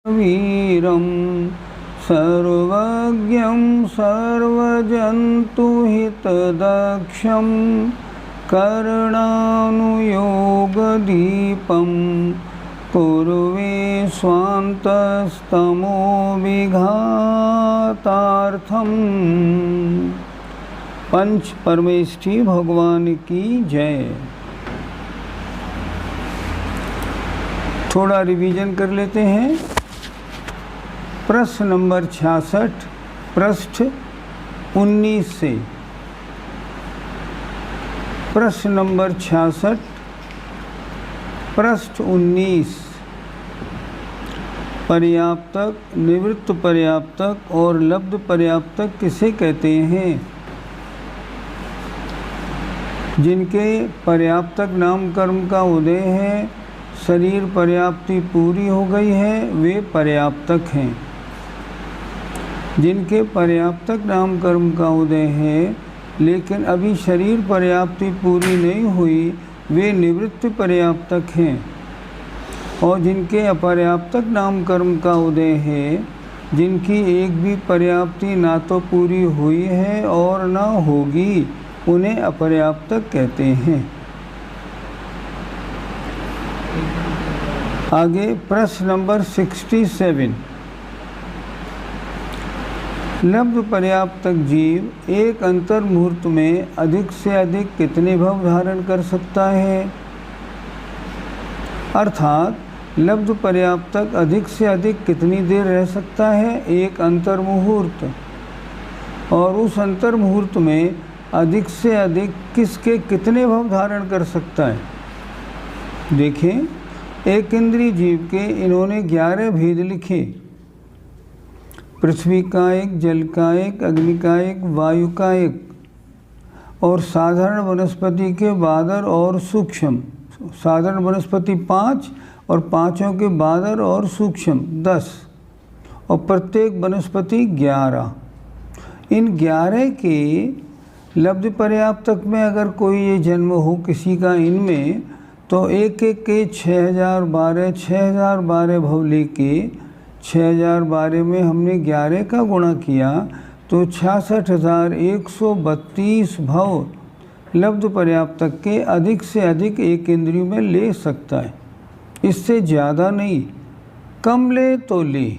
वीरं सर्वज्ञं सर्वजन्तुहितदक्षं कर्णानुयोगदीपं कुर्वे स्वान्तस्तमो विघातार्थम्। पंच परमेष्ठी भगवान की जय। थोड़ा रिवीजन कर लेते हैं। प्रश्न नंबर 66 पृष्ठ 19 से। प्रश्न नंबर 66 पृष्ठ 19। पर्याप्तक, निवृत्त पर्याप्तक और लब्ध पर्याप्तक किसे कहते हैं? जिनके पर्याप्तक नाम कर्म का उदय है, शरीर पर्याप्ति पूरी हो गई है, वे पर्याप्तक हैं। जिनके पर्याप्तक नाम कर्म का उदय है लेकिन अभी शरीर पर्याप्ति पूरी नहीं हुई, वे निवृत्त पर्याप्तक हैं। और जिनके अपर्याप्तक नाम कर्म का उदय है, जिनकी एक भी पर्याप्ति ना तो पूरी हुई है और ना होगी, उन्हें अपर्याप्तक कहते हैं। आगे प्रश्न नंबर 67। लब्ध पर्याप्तक जीव एक अंतर मुहूर्त में अधिक से अधिक कितने भव धारण कर सकता है? अर्थात लब्ध पर्याप्तक अधिक से अधिक कितनी देर रह सकता है? एक अंतर मुहूर्त। और उस अंतर मुहूर्त में अधिक से अधिक किसके कितने भव धारण कर सकता है? देखें, एक इंद्रिय जीव के इन्होंने 11 भेद लिखे। पृथ्वी का एक, जल का एक, अग्नि का एक, वायु का एक, और साधारण वनस्पति के बादर और सूक्ष्म। साधारण वनस्पति 5 और पांचों के बादर और सूक्ष्म 10, और प्रत्येक वनस्पति 11। इन 11 के लब्ध पर्याप्तक में अगर कोई ये जन्म हो किसी का इनमें, तो एक एक के 6012 भव लेके 6012 में हमने 11 का गुणा किया तो 66,132 भव लब्ध पर्याप्तक के अधिक से अधिक एक इंद्रिय में ले सकता है। इससे ज़्यादा नहीं, कम ले तो ले।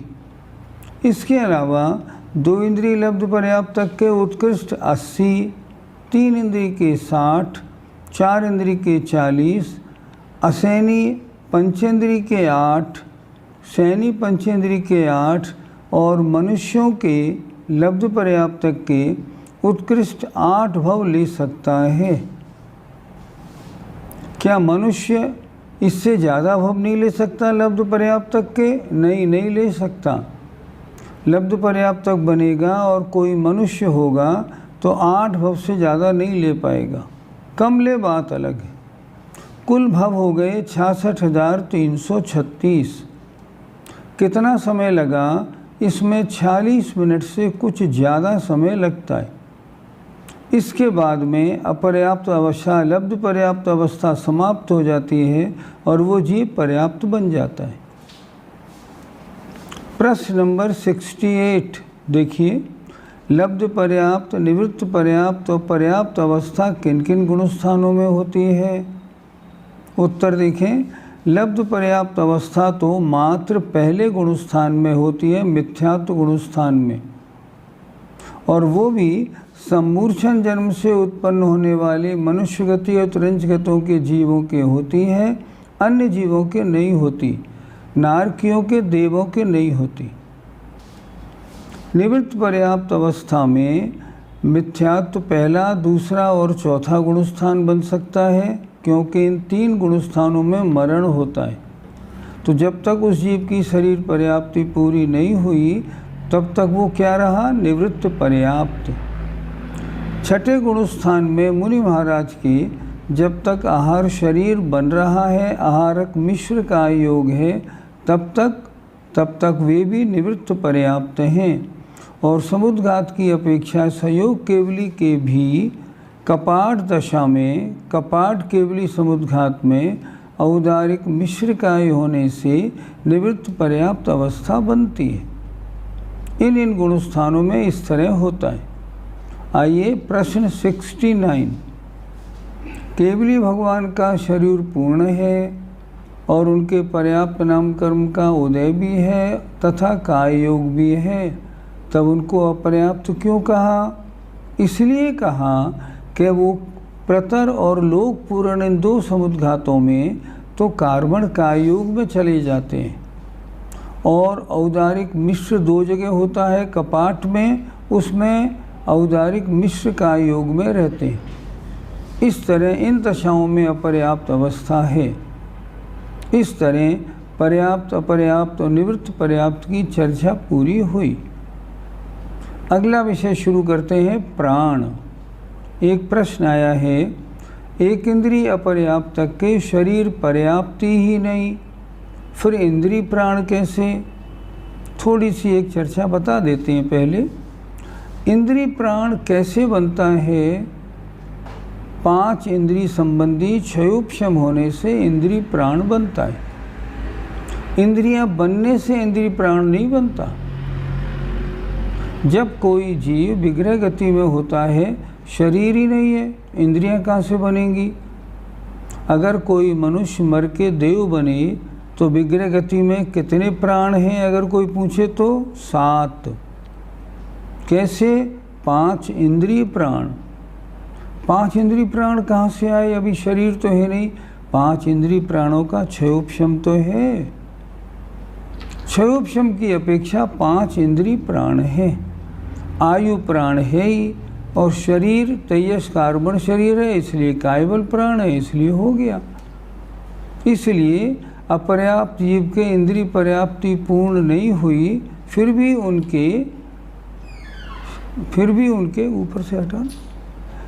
इसके अलावा 2 इंद्रिय लब्ध पर्याप्तक के उत्कृष्ट 80, 3 इंद्रिय के 60, 4 इंद्रिय के 40, असैनी पंचेंद्रिय के 8, सैनी पंचेंद्रिय के 8 और मनुष्यों के लब्ध पर्याप्तक के उत्कृष्ट 8 भव ले सकता है। क्या मनुष्य इससे ज़्यादा भव नहीं ले सकता लब्ध पर्याप्तक के? नहीं ले सकता। लब्ध पर्याप्तक बनेगा और कोई मनुष्य होगा तो 8 भव से ज़्यादा नहीं ले पाएगा। कम ले बात अलग है। कुल भव हो गए 66,336। कितना समय लगा? इसमें 46 मिनट से कुछ ज़्यादा समय लगता है। इसके बाद में अपर्याप्त अवस्था, लब्ध पर्याप्त अवस्था समाप्त हो जाती है और वो जीव पर्याप्त बन जाता है। प्रश्न नंबर 68 देखिए, लब्ध पर्याप्त, निवृत्त पर्याप्त और पर्याप्त अवस्था किन किन गुणस्थानों में होती है? उत्तर देखें, लब्ध पर्याप्त अवस्था तो मात्र पहले गुणस्थान में होती है, मिथ्यात्व गुणस्थान में, और वो भी सम्मूर्छन जन्म से उत्पन्न होने वाले मनुष्य गति और त्रंच गतों के जीवों के होती है, अन्य जीवों के नहीं होती, नारकियों के, देवों के नहीं होती। निवृत्त पर्याप्त अवस्था में मिथ्यात्व पहला, दूसरा और चौथा गुणस्थान बन सकता है, क्योंकि इन 3 गुणस्थानों में मरण होता है। तो जब तक उस जीव की शरीर पर्याप्ति पूरी नहीं हुई तब तक वो क्या रहा? निवृत्त पर्याप्त। छठे गुणस्थान में मुनि महाराज की जब तक आहार शरीर बन रहा है, आहारक मिश्र का योग है, तब तक वे भी निवृत्त पर्याप्त हैं। और समुद्घात की अपेक्षा संयोग केवली के भी कपाट दशा में, कपाट केवली समुद्घात में औदारिक मिश्र काय होने से निवृत्त पर्याप्त अवस्था बनती है। इन गुणस्थानों में इस तरह होता है। आइए प्रश्न 69। केवली भगवान का शरीर पूर्ण है और उनके पर्याप्त नाम कर्म का उदय भी है तथा काय योग भी है, तब उनको अपर्याप्त क्यों कहा? इसलिए कहा कि वो प्रतर और लोक पूर्ण इन दो समुद्घातों में तो कार्बन काय योग में चले जाते हैं, और औदारिक मिश्र दो जगह होता है, कपाट में, उसमें औदारिक मिश्र काय योग में रहते हैं। इस तरह इन दशाओं में अपर्याप्त अवस्था है। इस तरह पर्याप्त, अपर्याप्त और निवृत्त पर्याप्त की चर्चा पूरी हुई। अगला विषय शुरू करते हैं, प्राण। एक प्रश्न आया है, एक इंद्रिय अपर्याप्त के शरीर पर्याप्ति ही नहीं, फिर इंद्रिय प्राण कैसे? थोड़ी सी एक चर्चा बता देते हैं पहले। इंद्रिय प्राण कैसे बनता है? 5 इंद्रिय संबंधी क्षयोपशम होने से इंद्रिय प्राण बनता है। इंद्रियां बनने से इंद्रिय प्राण नहीं बनता। जब कोई जीव विग्रह गति में होता है, शरीर ही नहीं है, इंद्रियां कहाँ से बनेंगी? अगर कोई मनुष्य मर के देव बने तो विग्रह गति में कितने प्राण हैं अगर कोई पूछे तो? 7। कैसे? 5 इंद्रिय प्राण। 5 इंद्रिय प्राण कहाँ से आए? अभी शरीर तो है नहीं। 5 इंद्रिय प्राणों का क्षयोपशम तो है। क्षयोपशम की अपेक्षा 5 इंद्रिय प्राण है। आयु प्राण है ही, और शरीर तेजस कार्बन शरीर है, इसलिए कायबल प्राण है, इसलिए हो गया। इसलिए अपर्याप्त जीव के इंद्रिय पर्याप्ति पूर्ण नहीं हुई, फिर भी उनके ऊपर से हटा,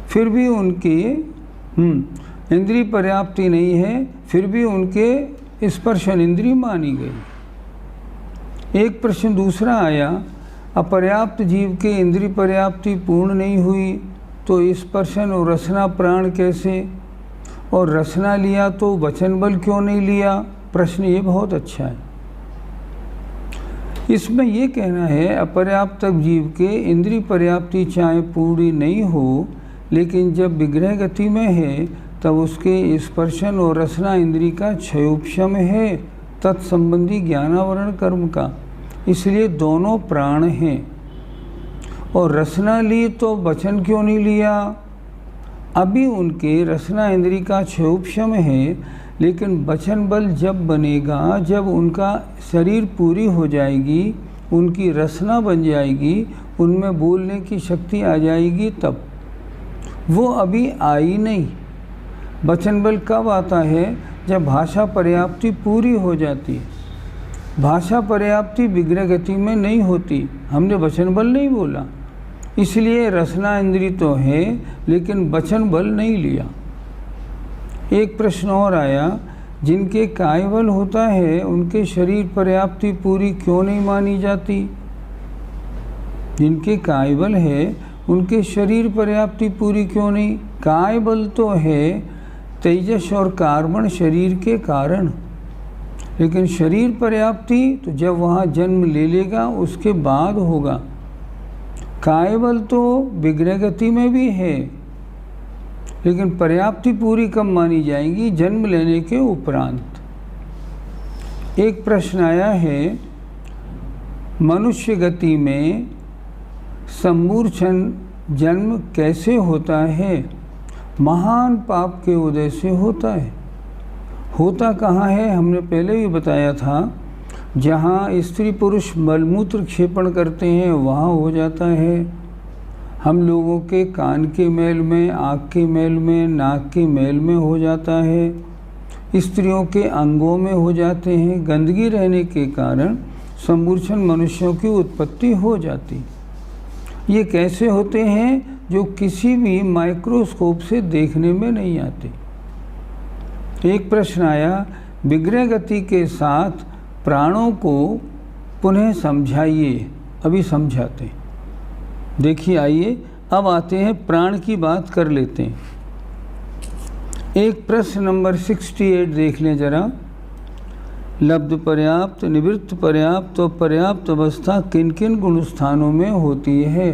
फिर भी उनके इंद्रिय पर्याप्ति नहीं है, फिर भी उनके स्पर्शन इंद्रिय मानी गई। एक प्रश्न दूसरा आया, अपर्याप्त जीव के इंद्रिय पर्याप्ति पूर्ण नहीं हुई तो स्पर्शन और रसना प्राण कैसे? और रसना लिया तो वचन बल क्यों नहीं लिया? प्रश्न ये बहुत अच्छा है। इसमें ये कहना है, अपर्याप्त जीव के इंद्रिय पर्याप्ति चाहे पूरी नहीं हो, लेकिन जब विग्रह गति में है तब उसके स्पर्शन और रसना इंद्रिय का क्षयोपशम है, तत्संबंधी ज्ञानावरण कर्म का, इसलिए दोनों प्राण हैं। और रसना ली तो वचन क्यों नहीं लिया? अभी उनके रसना इंद्रिय का क्षयोपशम है, लेकिन वचन बल जब बनेगा, जब उनका शरीर पूरी हो जाएगी, उनकी रसना बन जाएगी, उनमें बोलने की शक्ति आ जाएगी, तब वो अभी आई नहीं। वचन बल कब आता है? जब भाषा पर्याप्ति पूरी हो जाती है। भाषा पर्याप्ति विग्रह गति में नहीं होती, हमने वचन बल नहीं बोला, इसलिए रसना इंद्रिय तो है लेकिन वचन बल नहीं लिया। एक प्रश्न और आया, जिनके काय बल होता है उनके शरीर पर्याप्ति पूरी क्यों नहीं मानी जाती? जिनके काय बल है उनके शरीर पर्याप्ति पूरी क्यों नहीं? काय बल तो है तेजस और कार्बन शरीर के कारण, लेकिन शरीर पर्याप्ति तो जब वहाँ जन्म ले लेगा उसके बाद होगा। काय बल तो विग्रह गति में भी है, लेकिन पर्याप्ति पूरी कब मानी जाएगी? जन्म लेने के उपरांत। एक प्रश्न आया है, मनुष्य गति में सम्मूर्छन जन्म कैसे होता है? महान पाप के उदय से होता है। होता कहाँ है? हमने पहले भी बताया था, जहाँ स्त्री पुरुष मलमूत्र क्षेपण करते हैं वहाँ हो जाता है। हम लोगों के कान के मैल में, आँख के मैल में, नाक के मैल में हो जाता है, स्त्रियों के अंगों में हो जाते हैं। गंदगी रहने के कारण सम्मूर्छन मनुष्यों की उत्पत्ति हो जाती। ये कैसे होते हैं? जो किसी भी माइक्रोस्कोप से देखने में नहीं आते। एक प्रश्न आया, विग्रह गति के साथ प्राणों को पुनः समझाइए। अभी समझाते हैं। देखिए, आइए अब आते हैं प्राण की बात कर लेते हैं। एक प्रश्न नंबर 68 देख लें जरा। लब्ध पर्याप्त, निवृत्त पर्याप्त और पर्याप्त अवस्था किन किन गुणस्थानों में होती है?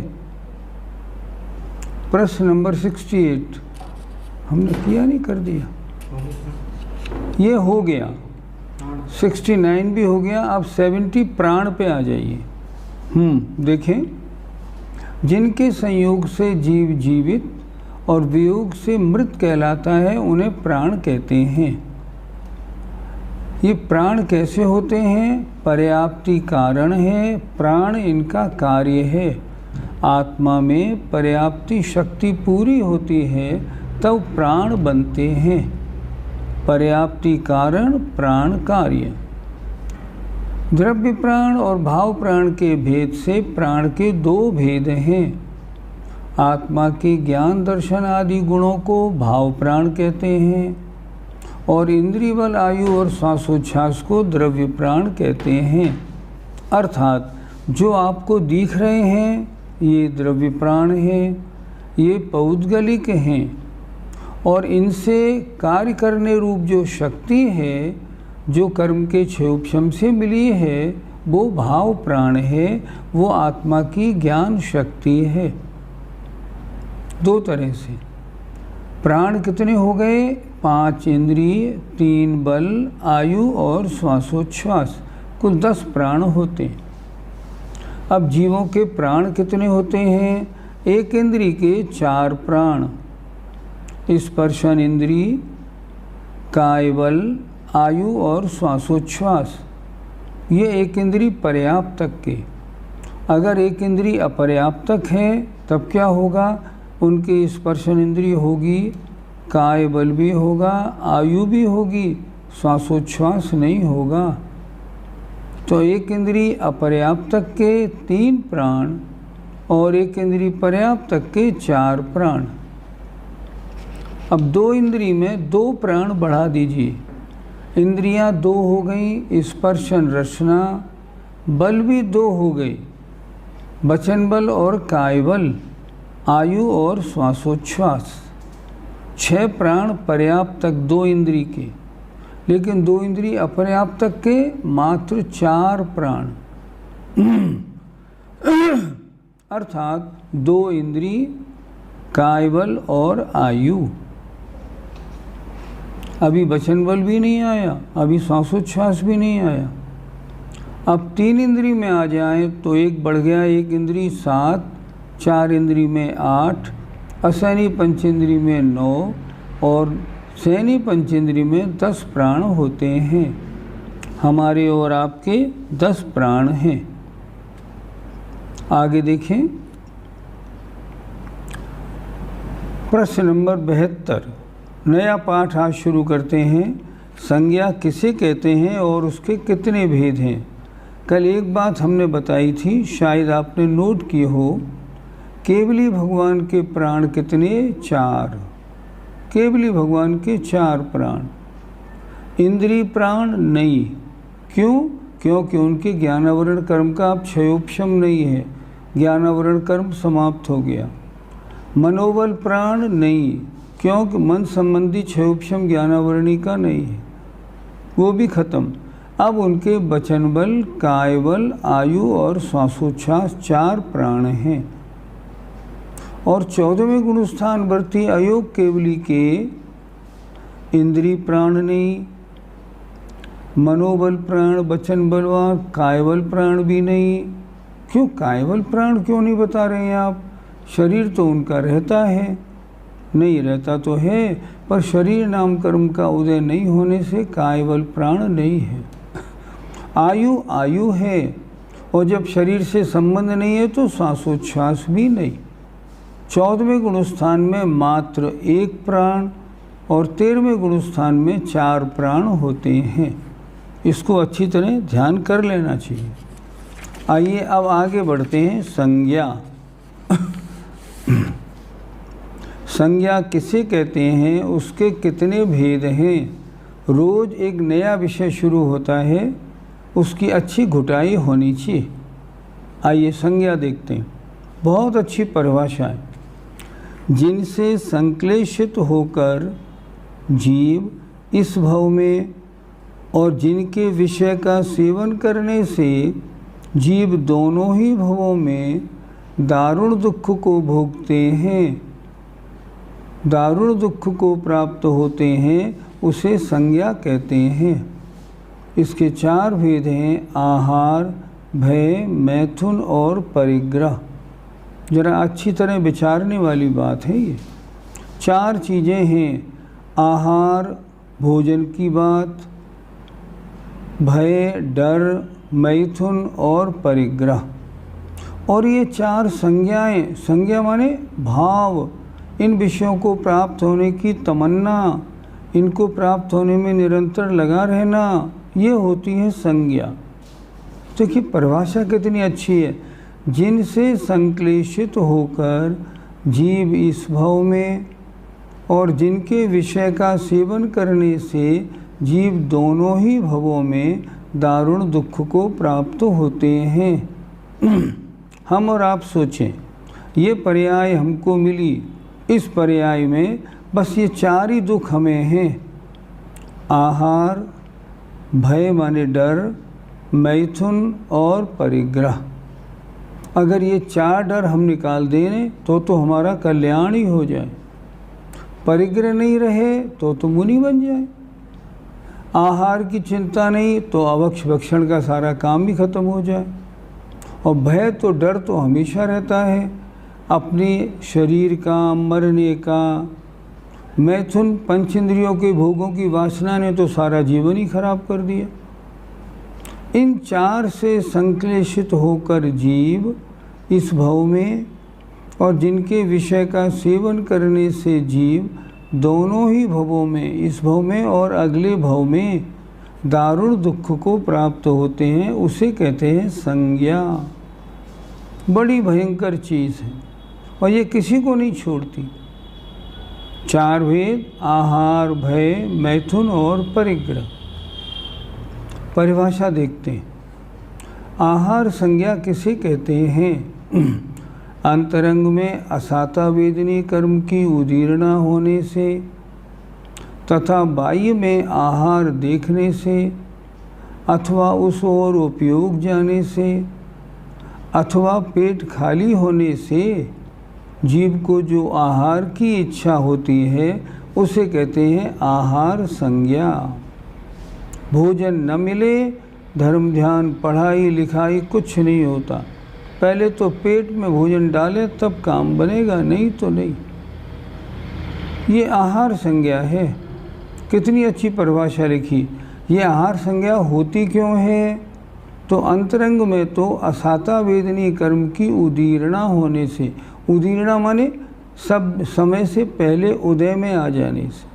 प्रश्न नंबर 68 हमने किया नहीं, कर दिया, ये हो गया। 69 भी हो गया। अब 70 प्राण पे आ जाइए। देखें, जिनके संयोग से जीव जीवित और वियोग से मृत कहलाता है उन्हें प्राण कहते हैं। ये प्राण कैसे होते हैं? पर्याप्ति कारण है, प्राण इनका कार्य है। आत्मा में पर्याप्ति शक्ति पूरी होती है तब प्राण बनते हैं। पर्याप्ति कारण, प्राण कार्य। द्रव्य प्राण और भाव प्राण के भेद से प्राण के दो भेद हैं। आत्मा के ज्ञान दर्शन आदि गुणों को भाव प्राण कहते हैं और इंद्रिय बल, आयु और श्वासोच्छ्वास को द्रव्य प्राण कहते हैं। अर्थात जो आपको दिख रहे हैं ये द्रव्य प्राण हैं, ये पौद्गलिक हैं और इनसे कार्य करने रूप जो शक्ति है, जो कर्म के क्षयोपशम से मिली है, वो भाव प्राण है, वो आत्मा की ज्ञान शक्ति है। दो तरह से प्राण कितने हो गए? 5 इंद्रिय, 3 बल, आयु और श्वासोच्छ्वास, कुल 10 प्राण होते हैं। अब जीवों के प्राण कितने होते हैं? एक इंद्रिय के 4 प्राण, स्पर्शन इंद्रिय, काय बल, आयु और श्वासोच्छ्वास। ये एक इंद्रिय पर्याप्तक के। अगर एक इंद्रिय अपर्याप्तक है तब क्या होगा? उनकी स्पर्शन इंद्रिय होगी, काय बल भी होगा, आयु भी होगी, श्वासोच्छ्वास नहीं होगा। तो एक इंद्रिय अपर्याप्तक के 3 प्राण और एक इंद्रिय पर्याप्तक के 4 प्राण। अब 2 इंद्रिय में 2 प्राण बढ़ा दीजिए। इंद्रियां 2 हो गई, स्पर्शन रचना, बल भी 2 हो गई, वचन बल और काय बल, आयु और श्वासोच्छ्वास। 6 प्राण पर्याप्तक 2 इंद्रिय के, लेकिन 2 इंद्रिय अपर्याप्तक के मात्र 4 प्राण। अर्थात 2 इंद्रिय, काय बल और आयु। अभी वचन बल भी नहीं आया, अभी श्वासोच्छ्वास भी नहीं आया। अब 3 इंद्रिय में आ जाए तो 1 बढ़ गया, 1 इंद्रिय 7, 4 इंद्रिय में 8, असैनी पंचेंद्रिय में 9 और सैनी पंचेंद्रिय में 10 प्राण होते हैं। हमारे और आपके 10 प्राण हैं। आगे देखें, प्रश्न नंबर 72। नया पाठ आज शुरू करते हैं। संज्ञा किसे कहते हैं और उसके कितने भेद हैं? कल एक बात हमने बताई थी, शायद आपने नोट की हो। केवली भगवान के प्राण कितने? 4। केवली भगवान के 4 प्राण। इंद्रिय प्राण नहीं। क्यों? क्योंकि उनके ज्ञानावरण कर्म का अब क्षयोपशम नहीं है, ज्ञानावरण कर्म समाप्त हो गया। मनोबल प्राण नहीं, क्योंकि मन संबंधी क्षयोपशम ज्ञानावरणी का नहीं है, वो भी खत्म। अब उनके वचन बल, काय बल, आयु और श्वासोच्छ्वास 4 प्राण हैं। और 14वें गुणस्थान वर्ती अयोग केवली के इंद्रिय प्राण नहीं, मनोबल प्राण, वचन बलवान, कायबल प्राण भी नहीं। क्यों कायबल प्राण क्यों नहीं बता रहे हैं आप? शरीर तो उनका रहता है, नहीं रहता तो है, पर शरीर नाम कर्म का उदय नहीं होने से कायबल प्राण नहीं है। आयु आयु है, और जब शरीर से संबंध नहीं है तो श्वासोच्छ्वास भी नहीं। 14वें गुणस्थान में मात्र 1 प्राण और 13वें गुणस्थान में 4 प्राण होते हैं। इसको अच्छी तरह ध्यान कर लेना चाहिए। आइए अब आगे बढ़ते हैं। संज्ञा। संज्ञा किसे कहते हैं, उसके कितने भेद हैं? रोज़ एक नया विषय शुरू होता है, उसकी अच्छी घुटाई होनी चाहिए। आइए संज्ञा देखते हैं। बहुत अच्छी परिभाषा है। जिनसे संक्लेशित होकर जीव इस भव में और जिनके विषय का सेवन करने से जीव दोनों ही भवों में दारुण दुख को भोगते हैं, दारुण दुख को प्राप्त होते हैं, उसे संज्ञा कहते हैं। इसके 4 भेद हैं, आहार, भय, मैथुन और परिग्रह। जरा अच्छी तरह विचारने वाली बात है ये। 4 चीज़ें हैं, आहार भोजन की बात, भय डर, मैथुन और परिग्रह। और ये 4 संज्ञाएं, संज्ञा माने भाव, इन विषयों को प्राप्त होने की तमन्ना, इनको प्राप्त होने में निरंतर लगा रहना, ये होती है संज्ञा। देखिए परिभाषा कितनी अच्छी है, जिनसे संक्लेशित होकर जीव इस भव में और जिनके विषय का सेवन करने से जीव दोनों ही भवों में दारुण दुख को प्राप्त होते हैं। हम और आप सोचें, ये पर्याय हमको मिली, इस पर्याय में बस ये 4 ही दुख हमें हैं, आहार, भय माने डर, मैथुन और परिग्रह। अगर ये 4 डर हम निकाल दें तो हमारा कल्याण ही हो जाए। परिग्रह नहीं रहे तो मुनि बन जाए, आहार की चिंता नहीं तो अभक्ष भक्षण का सारा काम भी खत्म हो जाए, और भय तो डर तो हमेशा रहता है अपने शरीर का, मरने का। मैथुन पंच इंद्रियों के भोगों की वासना ने तो सारा जीवन ही खराब कर दिया। इन 4 से संक्लेशित होकर जीव इस भव में और जिनके विषय का सेवन करने से जीव दोनों ही भवों में, इस भव में और अगले भव में दारुण दुख को प्राप्त होते हैं, उसे कहते हैं संज्ञा। बड़ी भयंकर चीज़ है और ये किसी को नहीं छोड़ती। 4 भेद, आहार, भय, मैथुन और परिग्रह। परिभाषा देखते हैं। आहार संज्ञा किसे कहते हैं? अंतरंग में असाता वेदनी कर्म की उदीर्णा होने से तथा बाह्य में आहार देखने से अथवा उस ओर उपयोग जाने से अथवा पेट खाली होने से जीव को जो आहार की इच्छा होती है उसे कहते हैं आहार संज्ञा। भोजन न मिले, धर्म ध्यान पढ़ाई लिखाई कुछ नहीं होता। पहले तो पेट में भोजन डाले तब काम बनेगा, नहीं तो नहीं। ये आहार संज्ञा है। कितनी अच्छी परिभाषा लिखी। ये आहार संज्ञा होती क्यों है? तो अंतरंग में तो असाता वेदनी कर्म की उदीर्णा होने से, उदीर्णा माने सब समय से पहले उदय में आ जाने से।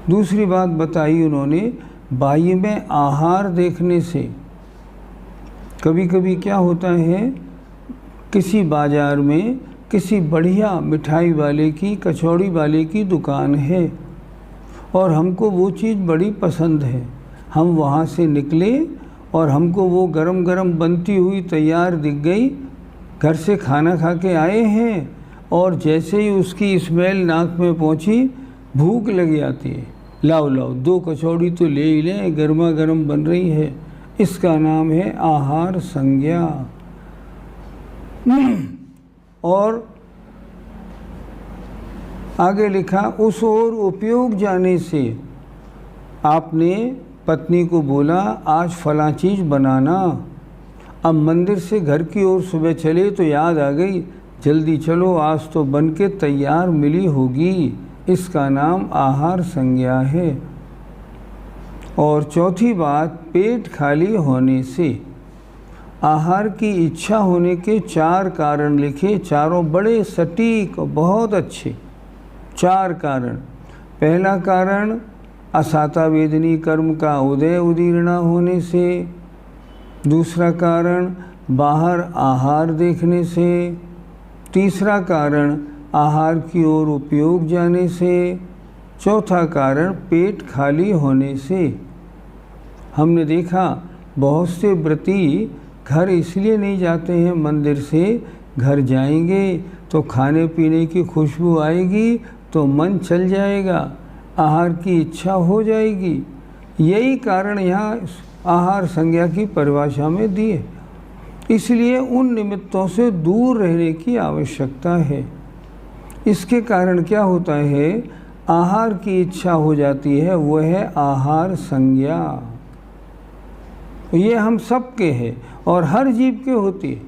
दूसरी बात बताई उन्होंने, बाह्य में आहार देखने से। कभी कभी क्या होता है, किसी बाज़ार में किसी बढ़िया मिठाई वाले की, कचौड़ी वाले की दुकान है और हमको वो चीज़ बड़ी पसंद है। हम वहाँ से निकले और हमको वो गरम गरम बनती हुई तैयार दिख गई। घर से खाना खा के आए हैं और जैसे ही उसकी स्मेल नाक में पहुँची, भूख लग जाती है। लाओ लाओ 2 कचौड़ी तो ले ही लें, गर्मा गर्म बन रही है। इसका नाम है आहार संज्ञा। और आगे लिखा, उस ओर उपयोग जाने से आपने पत्नी को बोला आज फलां चीज़ बनाना। अब मंदिर से घर की ओर सुबह चले तो याद आ गई, जल्दी चलो आज तो बन के तैयार मिली होगी। इसका नाम आहार संज्ञा है। और चौथी बात, पेट खाली होने से। आहार की इच्छा होने के 4 कारण लिखे, चारों बड़े सटीक और बहुत अच्छे 4 कारण। पहला कारण असाता वेदनी कर्म का उदय उदीर्णा होने से। दूसरा कारण बाहर आहार देखने से। तीसरा कारण आहार की ओर उपयोग जाने से। चौथा कारण पेट खाली होने से। हमने देखा बहुत से व्रती घर इसलिए नहीं जाते हैं मंदिर से, घर जाएंगे तो खाने पीने की खुशबू आएगी तो मन चल जाएगा, आहार की इच्छा हो जाएगी। यही कारण यहाँ आहार संज्ञा की परिभाषा में दिए। इसलिए उन निमित्तों से दूर रहने की आवश्यकता है। इसके कारण क्या होता है, आहार की इच्छा हो जाती है, वह है आहार संज्ञा। ये हम सबके हैं और हर जीव के होती है।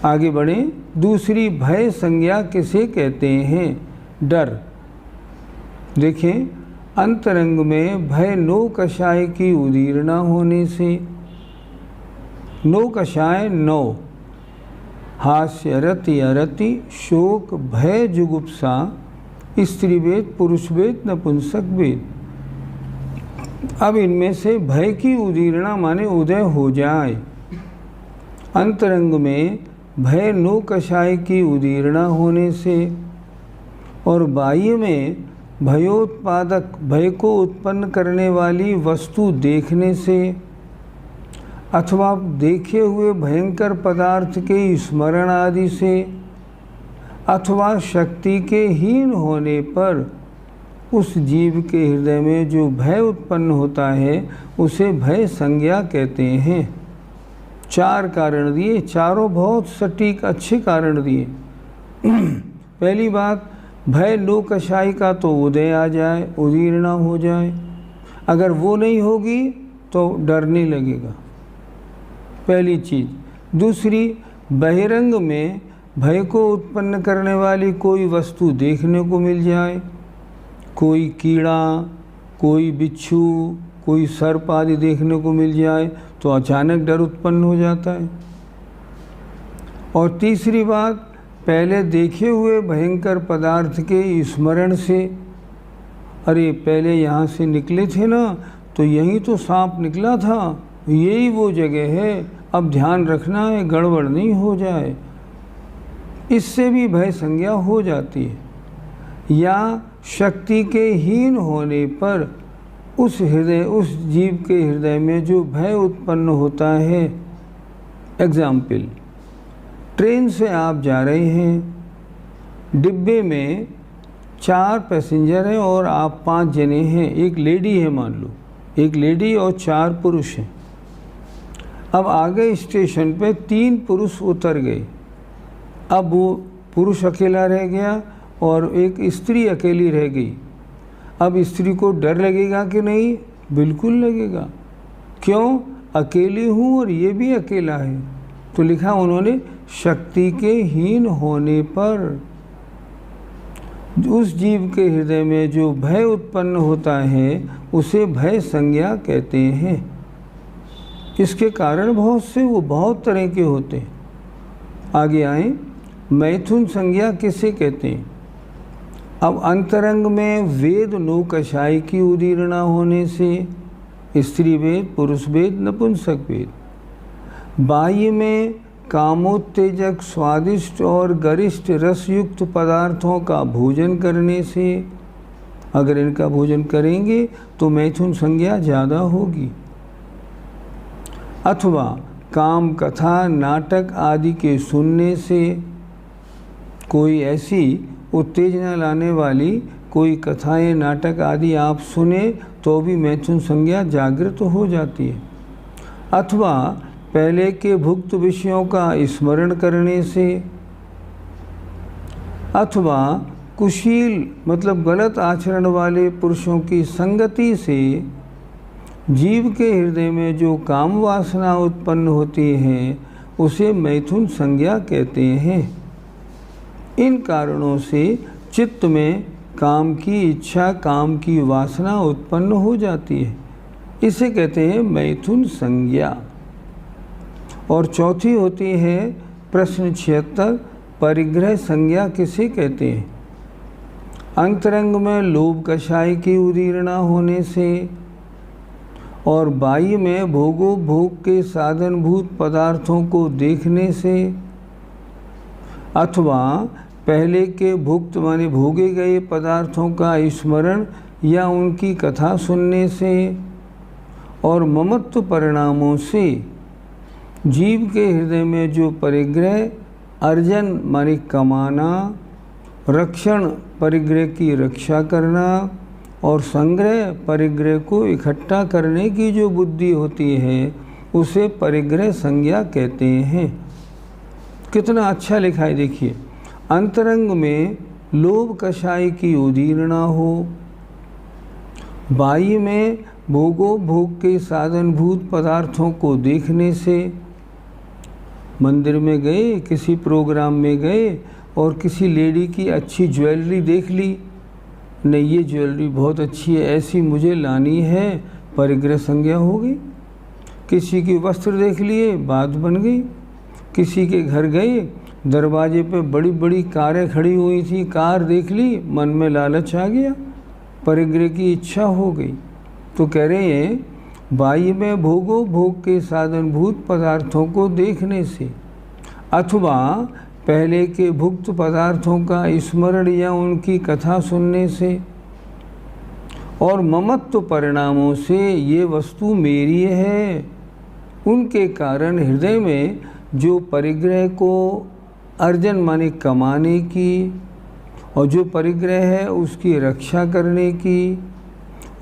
आगे बढ़ें। दूसरी भय संज्ञा किसे कहते हैं? डर। देखें, अंतरंग में भय नो कषाय की उदीर्णा होने से, नो कषाय नौ, हास्य, रति, अरति, शोक, भय, जुगुप्सा, स्त्री वेद, पुरुष वेद, नपुंसक वेद। अब इनमें से भय की उदीर्णा माने उदय हो जाए। अंतरंग में भय नो कषाय की उदीर्णा होने से और बाह्य में भयोत्पादक, भय को उत्पन्न करने वाली वस्तु देखने से अथवा देखे हुए भयंकर पदार्थ के स्मरण आदि से अथवा शक्ति के हीन होने पर उस जीव के हृदय में जो भय उत्पन्न होता है उसे भय संज्ञा कहते हैं। 4 कारण दिए, चारों बहुत सटीक अच्छे कारण दिए। पहली बात, भय नो कषाय का तो उदय आ जाए, उदीर्णा हो जाए। अगर वो नहीं होगी तो डरने लगेगा, पहली चीज़। दूसरी, बहिरंग में भय को उत्पन्न करने वाली कोई वस्तु देखने को मिल जाए, कोई कीड़ा, कोई बिच्छू, कोई सर्प आदि देखने को मिल जाए तो अचानक डर उत्पन्न हो जाता है। और तीसरी बात, पहले देखे हुए भयंकर पदार्थ के स्मरण से, अरे पहले यहाँ से निकले थे ना, तो यहीं तो सांप निकला था, यही वो जगह है, अब ध्यान रखना है गड़बड़ नहीं हो जाए, इससे भी भय संज्ञा हो जाती है। या शक्ति के हीन होने पर उस जीव के हृदय में जो भय उत्पन्न होता है। एग्जाम्पल, ट्रेन से आप जा रहे हैं, डिब्बे में 4 पैसेंजर हैं और आप 5 जने हैं, एक लेडी है, मान लो एक लेडी और 4 पुरुष हैं। अब आगे स्टेशन पे 3 पुरुष उतर गए, अब वो पुरुष अकेला रह गया और एक स्त्री अकेली रह गई। अब स्त्री को डर लगेगा कि नहीं? बिल्कुल लगेगा। क्यों? अकेली हूँ और ये भी अकेला है। तो लिखा उन्होंने, शक्ति के हीन होने पर उस जीव के हृदय में जो भय उत्पन्न होता है उसे भय संज्ञा कहते हैं। इसके कारण बहुत तरह के होते हैं। आगे आए, मैथुन संज्ञा किसे कहते हैं? अब अंतरंग में वेद नो कषाय की उदीर्णा होने से, स्त्री वेद, पुरुष वेद, नपुंसक वेद। बाह्य में कामोत्तेजक, स्वादिष्ट और गरिष्ठ रसयुक्त पदार्थों का भोजन करने से, अगर इनका भोजन करेंगे तो मैथुन संज्ञा ज़्यादा होगी। अथवा काम, कथा, नाटक आदि के सुनने से, कोई ऐसी उत्तेजना लाने वाली कोई कथाएं, नाटक आदि आप सुने तो भी मैथुन संज्ञा जागृत हो जाती है। अथवा पहले के भुक्त विषयों का स्मरण करने से, अथवा कुशील मतलब गलत आचरण वाले पुरुषों की संगति से जीव के हृदय में जो काम वासना उत्पन्न होती है उसे मैथुन संज्ञा कहते हैं। इन कारणों से चित्त में काम की इच्छा, काम की वासना उत्पन्न हो जाती है, इसे कहते हैं मैथुन संज्ञा। और चौथी होती है प्रश्न 76, परिग्रह संज्ञा किसे कहते हैं? अंतरंग में लोभ कषाय की उदीर्णा होने से और बाह्य में भोग के साधनभूत पदार्थों को देखने से, अथवा पहले के भुक्त माने भोगे गए पदार्थों का स्मरण या उनकी कथा सुनने से और ममत्व परिणामों से जीव के हृदय में जो परिग्रह, अर्जन माने कमाना, रक्षण परिग्रह की रक्षा करना, और संग्रह परिग्रह को इकट्ठा करने की जो बुद्धि होती है उसे परिग्रह संज्ञा कहते हैं। कितना अच्छा लिखा है देखिए, अंतरंग में लोभ कषाय की उदीर्ण ना हो, बाह्य में भोग के साधनभूत पदार्थों को देखने से, मंदिर में गए, किसी प्रोग्राम में गए और किसी लेडी की अच्छी ज्वेलरी देख ली, नहीं ये ज्वेलरी बहुत अच्छी है, ऐसी मुझे लानी है, परिग्रह संज्ञा हो गई। किसी की वस्त्र देख लिए, बात बन गई। किसी के घर गए, दरवाजे पे बड़ी बड़ी कारें खड़ी हुई थी, कार देख ली, मन में लालच आ गया, परिग्रह की इच्छा हो गई। तो कह रहे हैं बाह्य में भोग के साधनभूत पदार्थों को देखने से, अथवा पहले के भुक्त पदार्थों का स्मरण या उनकी कथा सुनने से, और ममत्व परिणामों से ये वस्तु मेरी है, उनके कारण हृदय में जो परिग्रह को अर्जन माने कमाने की, और जो परिग्रह है उसकी रक्षा करने की,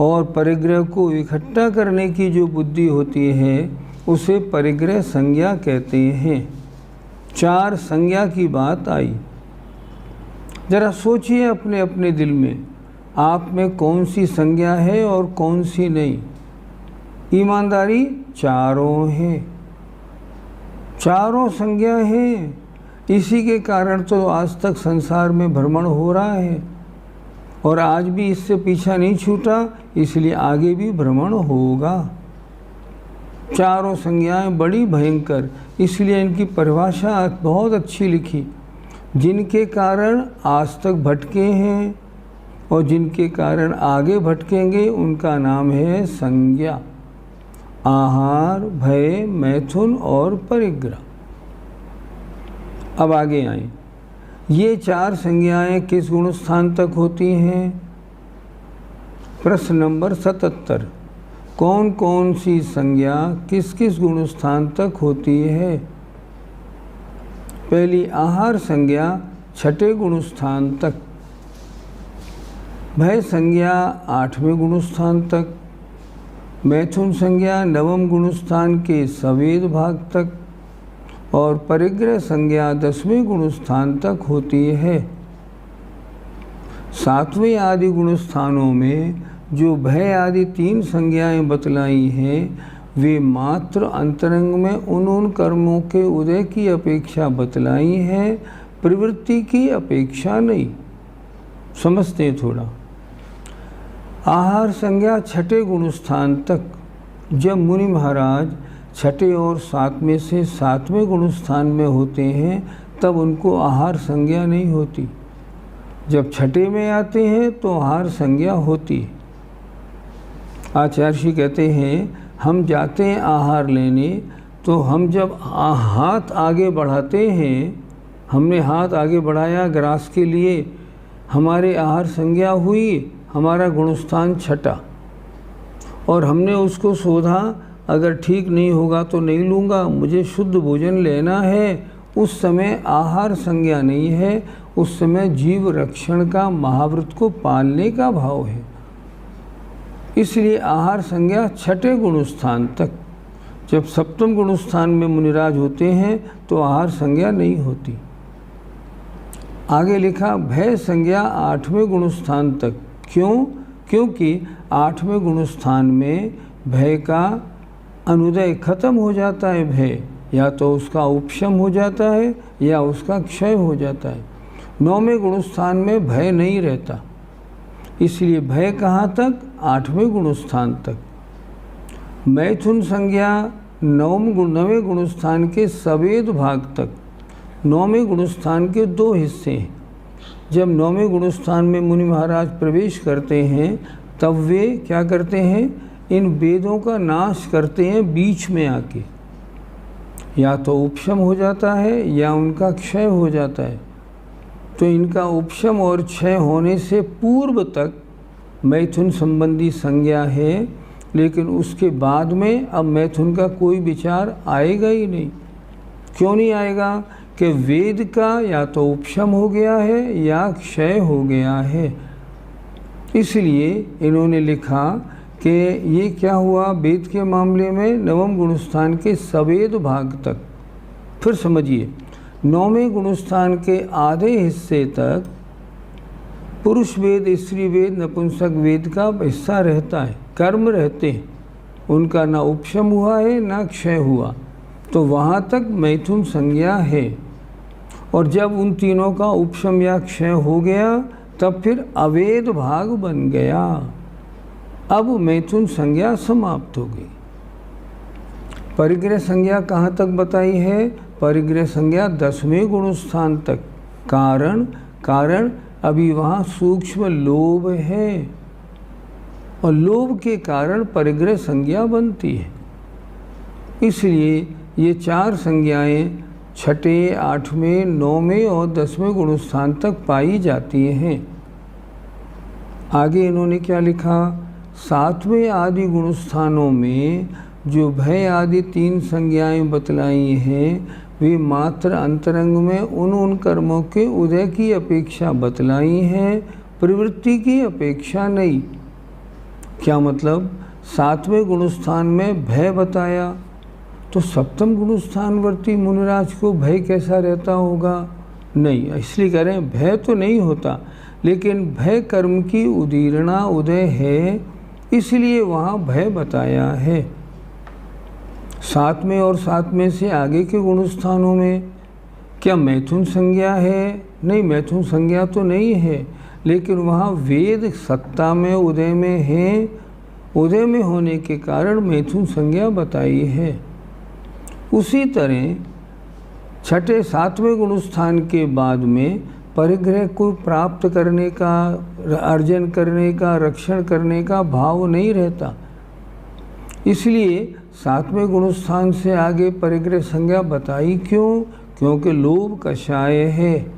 और परिग्रह को इकट्ठा करने की जो बुद्धि होती है उसे परिग्रह संज्ञा कहते हैं। 4 संज्ञा की बात आई। जरा सोचिए अपने अपने दिल में, आप में कौन सी संज्ञा है और कौन सी नहीं। ईमानदारी चारों हैं, चारों संज्ञा हैं। इसी के कारण तो आज तक संसार में भ्रमण हो रहा है और आज भी इससे पीछा नहीं छूटा, इसलिए आगे भी भ्रमण होगा। चारों संज्ञाएं बड़ी भयंकर, इसलिए इनकी परिभाषा बहुत अच्छी लिखी। जिनके कारण आज तक भटके हैं और जिनके कारण आगे भटकेंगे उनका नाम है संज्ञा। आहार, भय, मैथुन और परिग्रह। अब आगे आए, ये 4 संज्ञाएं किस गुण स्थान तक होती हैं? प्रश्न नंबर 77, कौन कौन सी संज्ञा किस किस गुण स्थान तक होती है? पहली आहार संज्ञा 6ठे गुण स्थान तक, भय संज्ञा 8वें गुण स्थान तक, मैथुन संज्ञा 9वें गुण स्थान के सवेद भाग तक, और परिग्रह संज्ञा 10वें गुण स्थान तक होती है। 7वें आदि गुण स्थानों में जो भय आदि 3 संज्ञाएं बतलाई हैं वे मात्र अंतरंग में उन कर्मों के उदय की अपेक्षा बतलाई हैं, प्रवृत्ति की अपेक्षा नहीं। समझते हैं थोड़ा। आहार संज्ञा 6ठे गुण स्थान तक, जब मुनि महाराज 6ठे और 7वें से 7वें गुण स्थान में होते हैं तब उनको आहार संज्ञा नहीं होती। जब 6ठे में आते हैं तो आहार संज्ञा होती। आचार्य जी कहते हैं हम जाते हैं आहार लेने, तो हम जब हाथ आगे बढ़ाते हैं, हमने हाथ आगे बढ़ाया ग्रास के लिए, हमारे आहार संज्ञा हुई, हमारा गुणस्थान 6ठा, और हमने उसको शोधा, अगर ठीक नहीं होगा तो नहीं लूँगा, मुझे शुद्ध भोजन लेना है, उस समय आहार संज्ञा नहीं है, उस समय जीव रक्षण का, महाव्रत को पालने का भाव है। इसलिए आहार संज्ञा 6ठे गुण स्थान तक। जब 7वें गुण स्थान में मुनिराज होते हैं तो आहार संज्ञा नहीं होती। आगे लिखा भय संज्ञा 8वें गुण स्थान तक। क्यों? क्योंकि 8वें गुण स्थान में भय का अनुदय खत्म हो जाता है। भय या तो उसका उपशम हो जाता है या उसका क्षय हो जाता है। 9वें गुण स्थान में भय नहीं रहता, इसलिए भय कहाँ तक? 8वें गुण स्थान तक। मैथुन संज्ञा 9वें गुण स्थान के सवेद भाग तक। 9वें गुण स्थान के 2 हिस्से हैं। जब 9वें गुण स्थान में मुनि महाराज प्रवेश करते हैं तब वे क्या करते हैं? इन वेदों का नाश करते हैं बीच में आके। या तो उपशम हो जाता है या उनका क्षय हो जाता है। तो इनका उपशम और क्षय होने से पूर्व तक मैथुन संबंधी संज्ञा है, लेकिन उसके बाद में अब मैथुन का कोई विचार आएगा ही नहीं। क्यों नहीं आएगा? कि वेद का या तो उपशम हो गया है या क्षय हो गया है। इसलिए इन्होंने लिखा कि ये क्या हुआ, वेद के मामले में नवम गुणस्थान के सवेद भाग तक, फिर समझिए नौवें गुणस्थान के आधे हिस्से तक पुरुष वेद, स्त्री वेद, नपुंसक वेद का हिस्सा रहता है, कर्म रहते हैं, उनका ना उपशम हुआ है ना क्षय हुआ, तो वहाँ तक मैथुन संज्ञा है। और जब उन तीनों का उपशम या क्षय हो गया तब फिर अवेद भाग बन गया, अब मैथुन संज्ञा समाप्त हो गई। परिग्रह संज्ञा कहाँ तक बताई है? परिग्रह संज्ञा 10वें गुणस्थान तक। कारण अभी वहाँ सूक्ष्म लोभ है और लोभ के कारण परिग्रह संज्ञा बनती है। इसलिए ये 4 संज्ञाएं 6ठे, 8वें, 9वें और 10वें गुणस्थान तक पाई जाती हैं। आगे इन्होंने क्या लिखा? 7वें आदि गुणस्थानों में जो भय आदि 3 संज्ञाएं बतलाई हैं वे मात्र अंतरंग में उन कर्मों के उदय की अपेक्षा बतलाई हैं, प्रवृत्ति की अपेक्षा नहीं। क्या मतलब? 7वें गुणस्थान में भय बताया तो सप्तम गुणस्थानवर्ती मुनिराज को भय कैसा रहता होगा? नहीं, इसलिए कह रहे हैं भय तो नहीं होता, लेकिन भय कर्म की उदीरणा उदय है, इसलिए वहाँ भय बताया है। 7वें और 7वें से आगे के गुणस्थानों में क्या मैथुन संज्ञा है? नहीं, मैथुन संज्ञा तो नहीं है, लेकिन वहाँ वेद सत्ता में उदय में है, उदय में होने के कारण मैथुन संज्ञा बताई है। उसी तरह 6ठे 7वें गुणस्थान के बाद में परिग्रह को प्राप्त करने का, अर्जन करने का, रक्षण करने का भाव नहीं रहता, इसलिए 7वें गुणस्थान से आगे परिग्रह संज्ञा बताई क्यों? क्योंकि लोभ कषाय है।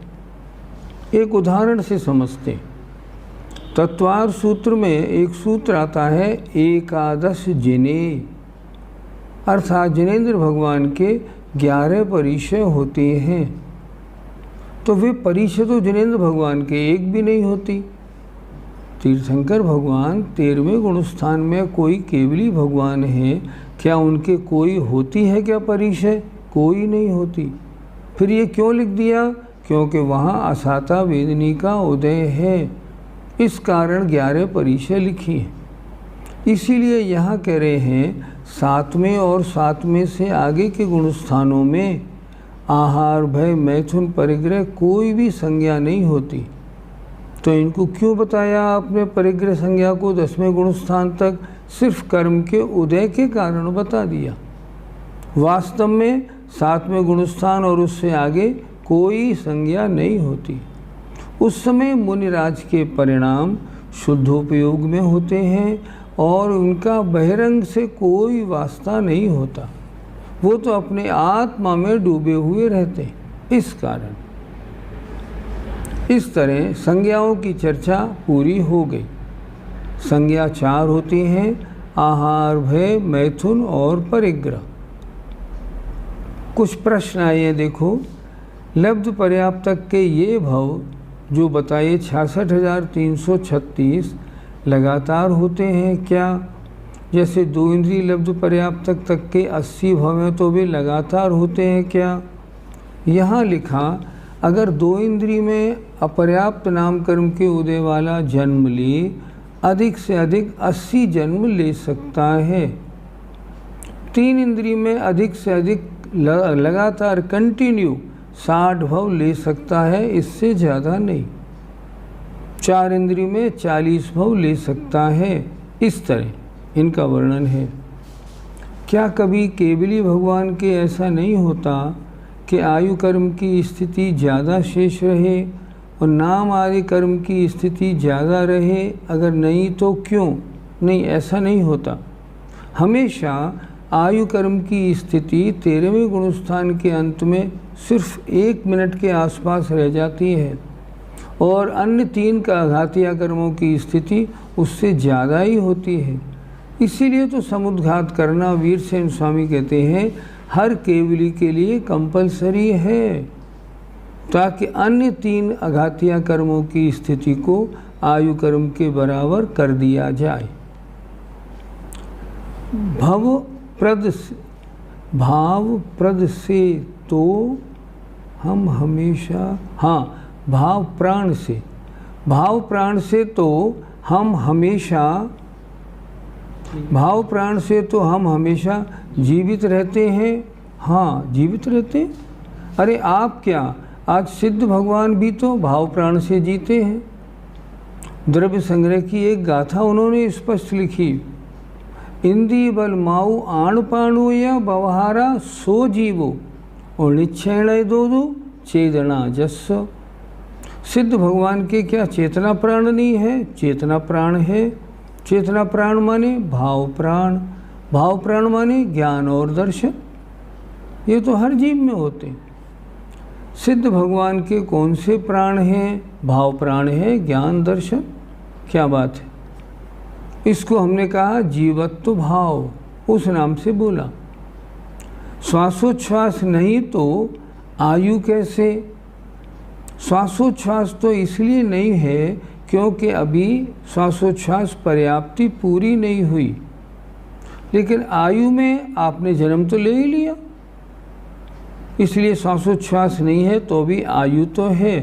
एक उदाहरण से समझते। तत्वार सूत्र में एक सूत्र आता है 11 जिने, अर्थात जिनेंद्र भगवान के 11 परिचय होते हैं, तो वे परिचय तो जिनेंद्र भगवान के एक भी नहीं होती। तीर्थंकर भगवान 13वें गुणस्थान में कोई केवली भगवान है, क्या उनके कोई होती है क्या परिचय? कोई नहीं होती। फिर ये क्यों लिख दिया? क्योंकि वहाँ असाता वेदनी का उदय है, इस कारण 11 परिचय लिखी हैं। इसीलिए यहाँ कह रहे हैं 7वें और 7वें से आगे के गुणस्थानों में आहार, भय, मैथुन, परिग्रह कोई भी संज्ञा नहीं होती। तो इनको क्यों बताया आपने परिग्रह संज्ञा को 10वें गुणस्थान तक? सिर्फ कर्म के उदय के कारण बता दिया। वास्तव में 7वें गुणस्थान और उससे आगे कोई संज्ञा नहीं होती। उस समय मुनिराज के परिणाम शुद्धोपयोग में होते हैं और उनका बहिरंग से कोई वास्ता नहीं होता, वो तो अपने आत्मा में डूबे हुए रहते हैं। इस कारण इस तरह संज्ञाओं की चर्चा पूरी हो गई। संज्ञा 4 होती हैं, आहार, भय, मैथुन और परिग्रह। कुछ प्रश्न आए देखो। लब्ध पर्याप्तक के ये भव जो बताए 66,336 लगातार होते हैं क्या? जैसे 2 इंद्रिय लब्ध पर्याप्तक तक के 80 भव हैं तो वे लगातार होते हैं क्या? यहाँ लिखा अगर 2 इंद्रिय में अपर्याप्त नाम कर्म के उदय वाला जन्म ले, अधिक से अधिक 80 जन्म ले सकता है। 3 इंद्रिय में अधिक से अधिक लगातार कंटिन्यू 60 भव ले सकता है, इससे ज़्यादा नहीं। 4 इंद्रिय में 40 भव ले सकता है। इस तरह इनका वर्णन है। क्या कभी केवली भगवान के ऐसा नहीं होता कि आयु कर्म की स्थिति ज़्यादा शेष रहे और नाम आदि कर्म की स्थिति ज़्यादा रहे? अगर नहीं तो क्यों? नहीं, ऐसा नहीं होता। हमेशा आयु कर्म की स्थिति 13वें गुणस्थान के अंत में सिर्फ 1 मिनट के आसपास रह जाती है और अन्य 3 का आघातीय कर्मों की स्थिति उससे ज़्यादा ही होती है। इसीलिए तो समुद्घात करना वीरसेन स्वामी कहते हैं हर केवली के लिए कंपलसरी है, ताकि अन्य 3 आघातीय कर्मों की स्थिति को आयु कर्म के बराबर कर दिया जाए। भाव प्रद से तो हम हमेशा, भाव प्राण से तो हम हमेशा जीवित रहते हैं। हाँ, जीवित रहते। अरे आप क्या, आज सिद्ध भगवान भी तो भाव प्राण से जीते हैं। द्रव्य संग्रह की एक गाथा उन्होंने स्पष्ट लिखी, इंदी बल माऊ आण पाणु या बवहारा सो जीवो और निच्छेण दो चेतना जस्स। सिद्ध भगवान के क्या चेतना प्राण नहीं है? चेतना प्राण है। चेतना प्राण माने भाव प्राण, भाव प्राण माने ज्ञान और दर्शन। ये तो हर जीव में होते हैं। सिद्ध भगवान के कौन से प्राण हैं? भाव प्राण है, ज्ञान दर्शन। क्या बात है। इसको हमने कहा जीवत्व भाव, उस नाम से बोला। श्वासोच्छ्वास नहीं तो आयु कैसे? श्वासोच्छ्वास तो इसलिए नहीं है क्योंकि अभी श्वासोच्छ्वास पर्याप्ति पूरी नहीं हुई, लेकिन आयु में आपने जन्म तो ले ही लिया, इसलिए श्वासोच्छ्वास नहीं है तो भी आयु तो है।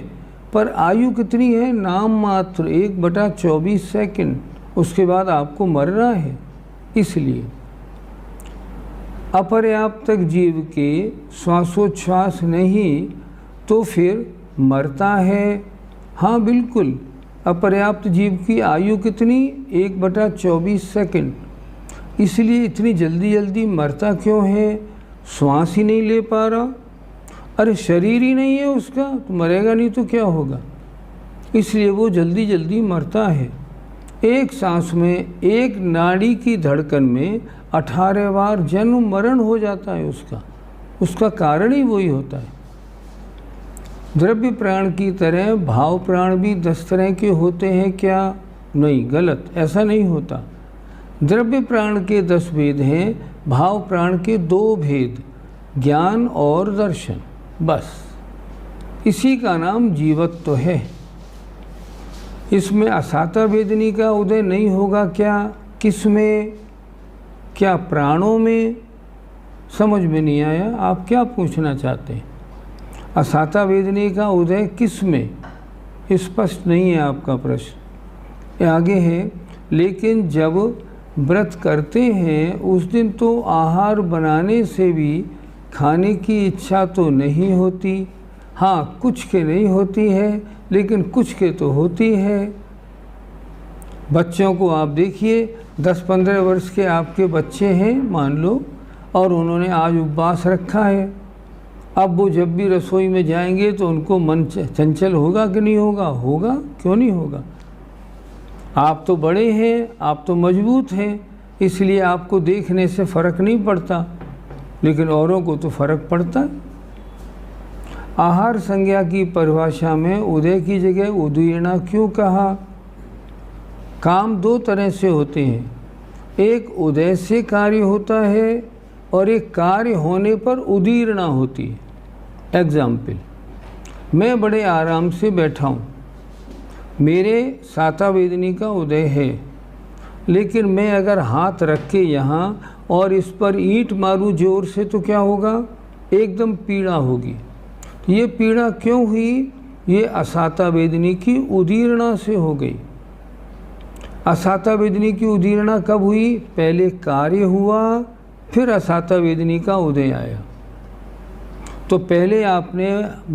पर आयु कितनी है? नाम मात्र 1/24 सेकंड, उसके बाद आपको मरना है। इसलिए अपर्याप्त जीव के श्वासोच्छ्वास नहीं तो फिर मरता है। हाँ बिल्कुल, अपर्याप्त जीव की आयु कितनी? 1/24 सेकंड। इसलिए इतनी जल्दी जल्दी मरता क्यों है? श्वास ही नहीं ले पा रहा। अरे शरीर ही नहीं है उसका, तो मरेगा नहीं तो क्या होगा? इसलिए वो जल्दी जल्दी मरता है। एक सांस में, एक नाड़ी की धड़कन में 18 बार जन्म मरण हो जाता है उसका कारण ही वही होता है। द्रव्य प्राण की तरह भाव प्राण भी 10 तरह के होते हैं क्या? नहीं, गलत, ऐसा नहीं होता। द्रव्य प्राण के 10 भेद हैं, भाव प्राण के 2 भेद, ज्ञान और दर्शन। बस इसी का नाम जीवत्व है। इसमें असाता वेदनी का उदय नहीं होगा क्या? किस में? क्या प्राणों में? समझ में नहीं आया, आप क्या पूछना चाहते हैं? असाता वेदनी का उदय किस में? स्पष्ट नहीं है आपका प्रश्न। आगे है, लेकिन जब व्रत करते हैं उस दिन तो आहार बनाने से भी खाने की इच्छा तो नहीं होती। हाँ, कुछ के नहीं होती है, लेकिन कुछ के तो होती है। बच्चों को आप देखिए, 10-15 वर्ष के आपके बच्चे हैं मान लो, और उन्होंने आज उपवास रखा है। अब वो जब भी रसोई में जाएंगे तो उनको मन चंचल होगा कि नहीं होगा? होगा, क्यों नहीं होगा? आप तो बड़े हैं, आप तो मजबूत हैं, इसलिए आपको देखने से फ़र्क नहीं पड़ता, लेकिन औरों को तो फ़र्क पड़ता है। आहार संज्ञा की परिभाषा में उदय की जगह उदीर्णा क्यों कहा? काम 2 तरह से होते हैं, एक उदय से कार्य होता है और एक कार्य होने पर उदीर्णा होती है। एग्जाम्पल, मैं बड़े आराम से बैठा हूँ, मेरे साता वेदनी का उदय है, लेकिन मैं अगर हाथ रख के यहाँ और इस पर ईंट मारूँ जोर से तो क्या होगा? एकदम पीड़ा होगी। ये पीड़ा क्यों हुई? ये असाता वेदनी की उदीर्णा से हो गई। असाता वेदनी की उदीर्णा कब हुई? पहले कार्य हुआ, फिर असाता वेदनी का उदय आया। तो पहले आपने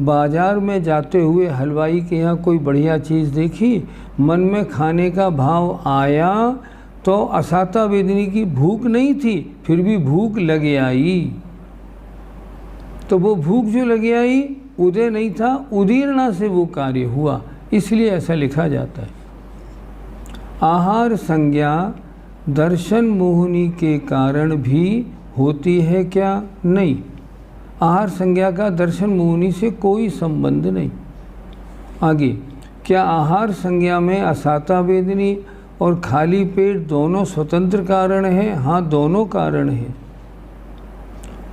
बाजार में जाते हुए हलवाई के यहाँ कोई बढ़िया चीज़ देखी, मन में खाने का भाव आया, तो असाता वेदनी की भूख नहीं थी, फिर भी भूख लग आई। तो वो भूख जो लग आई उदय नहीं था, उदीर्णा से वो कार्य हुआ, इसलिए ऐसा लिखा जाता है। आहार संज्ञा दर्शन मोहिनी के कारण भी होती है क्या? नहीं, आहार संज्ञा का दर्शन मोहिनी से कोई संबंध नहीं। आगे, क्या आहार संज्ञा में असाता वेदनी और खाली पेट दोनों स्वतंत्र कारण हैं? हाँ, दोनों कारण हैं।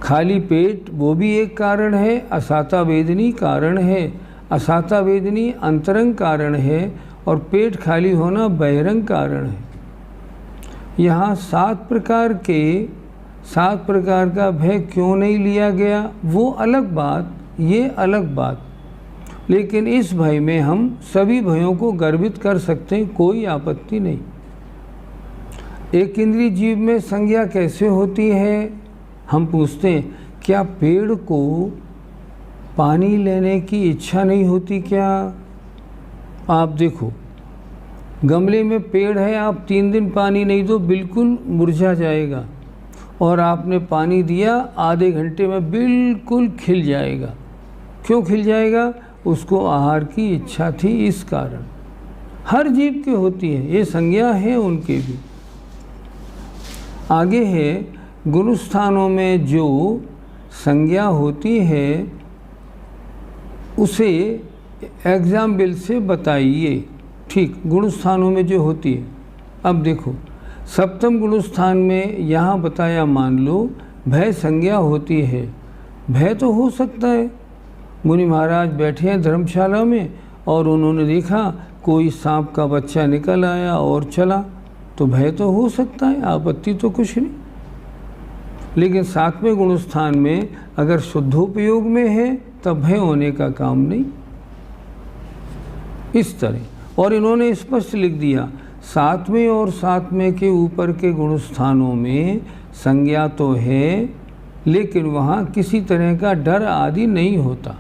खाली पेट वो भी एक कारण है, असाता वेदनी कारण है। असाता वेदनी अंतरंग कारण है और पेट खाली होना बहिरंग कारण है। यहाँ 7 प्रकार का भय क्यों नहीं लिया गया वो अलग बात, ये अलग बात, लेकिन इस भय में हम सभी भयों को गर्भित कर सकते हैं, कोई आपत्ति नहीं। एक इंद्रिय जीव में संज्ञा कैसे होती है? हम पूछते हैं, क्या पेड़ को पानी लेने की इच्छा नहीं होती क्या? आप देखो, गमले में पेड़ है, आप 3 दिन पानी नहीं दो बिल्कुल मुरझा जाएगा, और आपने पानी दिया आधे घंटे में बिल्कुल खिल जाएगा। क्यों खिल जाएगा? उसको आहार की इच्छा थी, इस कारण। हर जीव की होती है, ये संज्ञा है उनके भी। आगे है, गुण स्थानों में जो संज्ञा होती है उसे एग्जाम्पल से बताइए। ठीक, गुण स्थानों में जो होती है। अब देखो, सप्तम गुण स्थान में यहाँ बताया, मान लो भय संज्ञा होती है। भय तो हो सकता है, मुनि महाराज बैठे हैं धर्मशाला में और उन्होंने देखा कोई सांप का बच्चा निकल आया और चला, तो भय तो हो सकता है, आपत्ति तो कुछ नहीं। लेकिन 7वें गुण स्थान में अगर शुद्धोपयोग में है तब भय होने का काम नहीं, इस तरह। और इन्होंने स्पष्ट लिख दिया, 7वें और 7वें के ऊपर के गुण स्थानों में संज्ञा तो है, लेकिन वहाँ किसी तरह का डर आदि नहीं होता।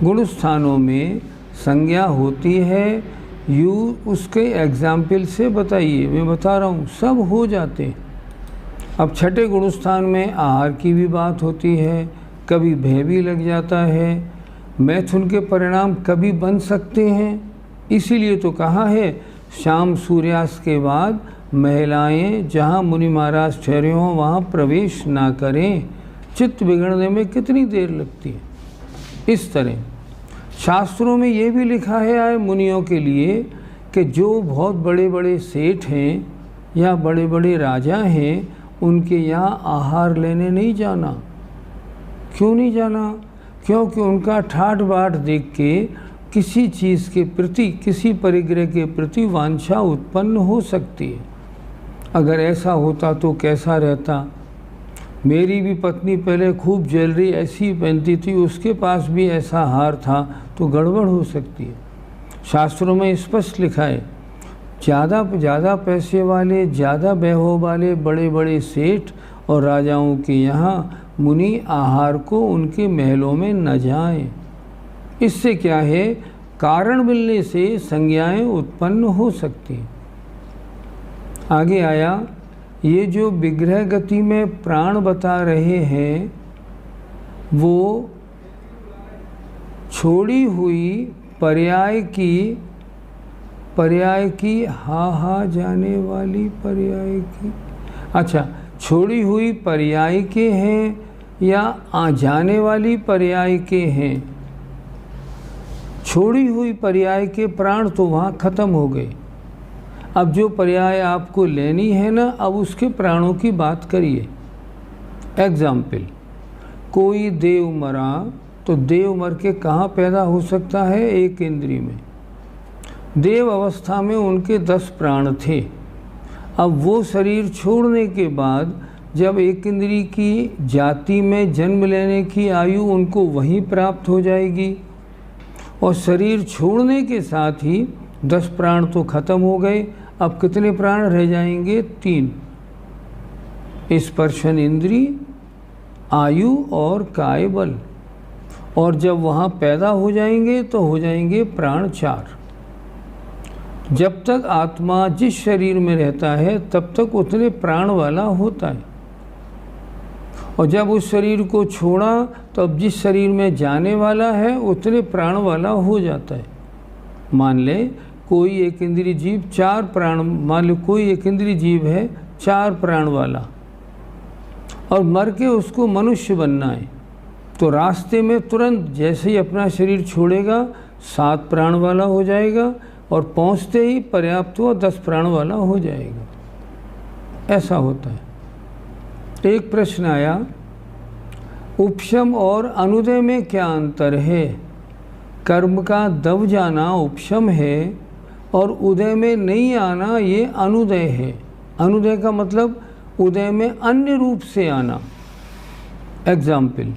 गुण स्थानों में संज्ञा होती है, यू उसके एग्जाम्पल से बताइए। मैं बता रहा हूँ, सब हो जाते हैं। अब 6ठे गुण स्थान में आहार की भी बात होती है, कभी भय भी लग जाता है, मैथुन के परिणाम कभी बन सकते हैं। इसीलिए तो कहा है, शाम सूर्यास्त के बाद महिलाएं जहाँ मुनि महाराज ठहरे हों वहाँ प्रवेश ना करें, चित्त बिगड़ने में कितनी देर लगती है। इस तरह शास्त्रों में ये भी लिखा है आए मुनियों के लिए कि जो बहुत बड़े बड़े सेठ हैं या बड़े बड़े राजा हैं, उनके यहाँ आहार लेने नहीं जाना। क्यों नहीं जाना? क्योंकि उनका ठाट बाट देख के किसी चीज़ के प्रति, किसी परिग्रह के प्रति वांछा उत्पन्न हो सकती है। अगर ऐसा होता तो कैसा रहता? मेरी भी पत्नी पहले खूब ज्वेलरी ऐसी पहनती थी, उसके पास भी ऐसा हार था, तो गड़बड़ हो सकती है। शास्त्रों में स्पष्ट लिखा है, ज़्यादा पैसे वाले, ज़्यादा वैभव वाले बड़े बड़े सेठ और राजाओं के यहाँ मुनि आहार को उनके महलों में न जाएं। इससे क्या है, कारण मिलने से संज्ञाएं उत्पन्न हो सकती हैं। आगे आया, ये जो विग्रह गति में प्राण बता रहे हैं वो छोड़ी हुई पर्याय की हा जाने वाली पर्याय की, अच्छा, छोड़ी हुई पर्याय के हैं या आ जाने वाली पर्याय के हैं? छोड़ी हुई पर्याय के प्राण तो वहाँ खत्म हो गए। अब जो पर्याय आपको लेनी है ना, अब उसके प्राणों की बात करिए। एग्जाम्पल, कोई देव मरा तो देव मर के कहाँ पैदा हो सकता है? एक इंद्रिय में। देव अवस्था में उनके 10 प्राण थे। अब वो शरीर छोड़ने के बाद जब एक इंद्रिय की जाति में जन्म लेने की आयु उनको वहीं प्राप्त हो जाएगी, और शरीर छोड़ने के साथ ही 10 प्राण तो खत्म हो गए। अब कितने प्राण रह जाएंगे? 3। स्पर्शन इंद्रिय, आयु और काय बल। और जब वहाँ पैदा हो जाएंगे तो हो जाएंगे प्राण 4। जब तक आत्मा जिस शरीर में रहता है तब तक उतने प्राण वाला होता है, और जब उस शरीर को छोड़ा तो अब जिस शरीर में जाने वाला है उतने प्राण वाला हो जाता है। मान ले कोई एक इंद्रिय जीव 4 प्राण, मान लो कोई एक इंद्रिय जीव है 4 प्राण वाला, और मर के उसको मनुष्य बनना है, तो रास्ते में तुरंत जैसे ही अपना शरीर छोड़ेगा 7 प्राण वाला हो जाएगा, और पहुंचते ही पर्याप्त हुआ 10 प्राण वाला हो जाएगा। ऐसा होता है। एक प्रश्न आया, उपशम और अनुदय में क्या अंतर है? कर्म का दब जाना उपशम है और उदय में नहीं आना ये अनुदय है। अनुदय का मतलब उदय में अन्य रूप से आना। एग्जाम्पल,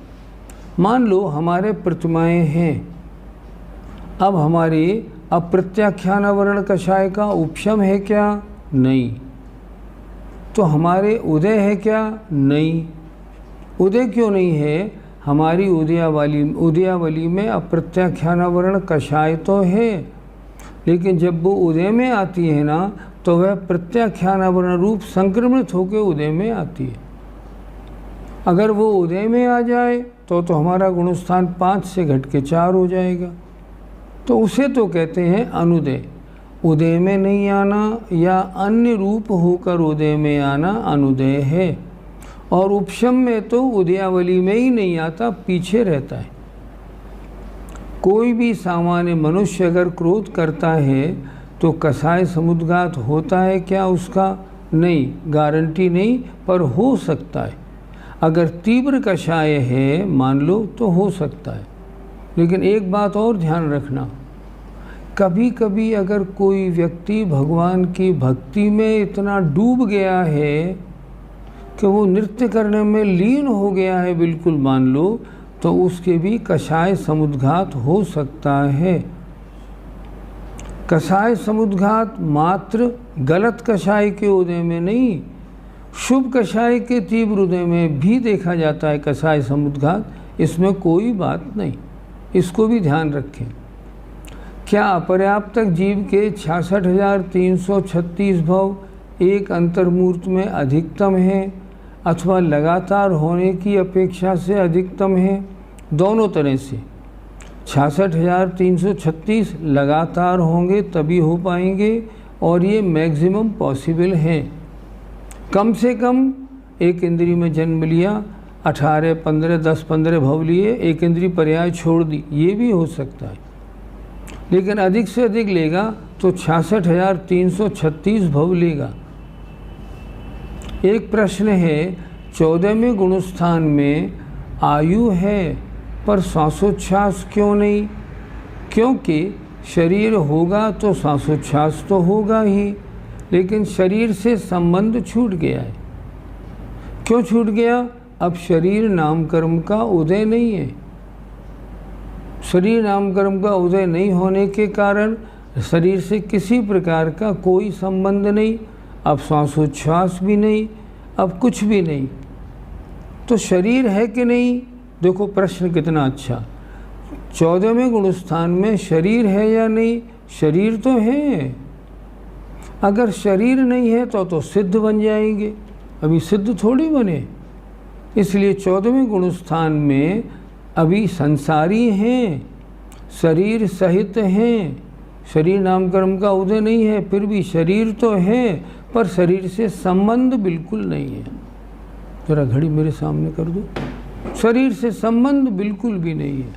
मान लो हमारे प्रतिमाएं हैं, अब हमारी अप्रत्याख्यानावरण कषाय का उपशम है क्या? नहीं। तो हमारे उदय है क्या? नहीं। उदय क्यों नहीं है? हमारी उदयावली में अप्रत्याख्यानावरण कषाय तो है, लेकिन जब वो उदय में आती है ना तो वह प्रत्याख्यानावरण रूप संक्रमित होकर उदय में आती है। अगर वो उदय में आ जाए तो हमारा गुणस्थान 5 से घट के 4 हो जाएगा। तो उसे तो कहते हैं अनुदय। उदय में नहीं आना या अन्य रूप होकर उदय में आना अनुदय है। और उपशम में तो उदयावली में ही नहीं आता, पीछे रहता है। कोई भी सामान्य मनुष्य अगर क्रोध करता है तो कषाय समुद्घात होता है क्या उसका? नहीं, गारंटी नहीं, पर हो सकता है। अगर तीव्र कषाय है मान लो तो हो सकता है। लेकिन एक बात और ध्यान रखना, कभी कभी अगर कोई व्यक्ति भगवान की भक्ति में इतना डूब गया है कि वो नृत्य करने में लीन हो गया है बिल्कुल, मान लो, तो उसके भी कषाय समुद्घात हो सकता है। कषाय समुद्घात मात्र गलत कषाय के उदय में नहीं, शुभ कषाय के तीव्र उदय में भी देखा जाता है कषाय समुद्घात। इसमें कोई बात नहीं, इसको भी ध्यान रखें। क्या अपर्याप्तक जीव के 66,336 भव एक अंतर्मूर्त में अधिकतम है अथवा लगातार होने की अपेक्षा से अधिकतम है? दोनों तरह से। 66,336 लगातार होंगे तभी हो पाएंगे और ये मैक्सिमम पॉसिबल है। कम से कम एक इंद्री में जन्म लिया, 18, 15, 10, 15 भव लिए, एक इंद्री पर्याय छोड़ दी, ये भी हो सकता है। लेकिन अधिक से अधिक लेगा तो 66,336 भव लेगा। एक प्रश्न है, 14वें गुणस्थान में आयु है पर श्वासोच्छ्वास क्यों नहीं? क्योंकि शरीर होगा तो श्वासोच्छ्वास तो होगा ही, लेकिन शरीर से संबंध छूट गया है। क्यों छूट गया? अब शरीर नाम कर्म का उदय नहीं है। शरीर नाम कर्म का उदय नहीं होने के कारण शरीर से किसी प्रकार का कोई संबंध नहीं, अब श्वासोच्छ्वास भी नहीं, अब कुछ भी नहीं। तो शरीर है कि नहीं? देखो प्रश्न कितना अच्छा। 14वें गुणस्थान में शरीर है या नहीं? शरीर तो है। अगर शरीर नहीं है तो सिद्ध बन जाएंगे, अभी सिद्ध थोड़ी बने। इसलिए 14वें गुणस्थान में अभी संसारी हैं, शरीर सहित हैं। शरीर नाम कर्म का उदय नहीं है, फिर भी शरीर तो है पर शरीर से संबंध बिल्कुल नहीं है। जरा घड़ी मेरे सामने कर दो। शरीर से संबंध बिल्कुल भी नहीं है।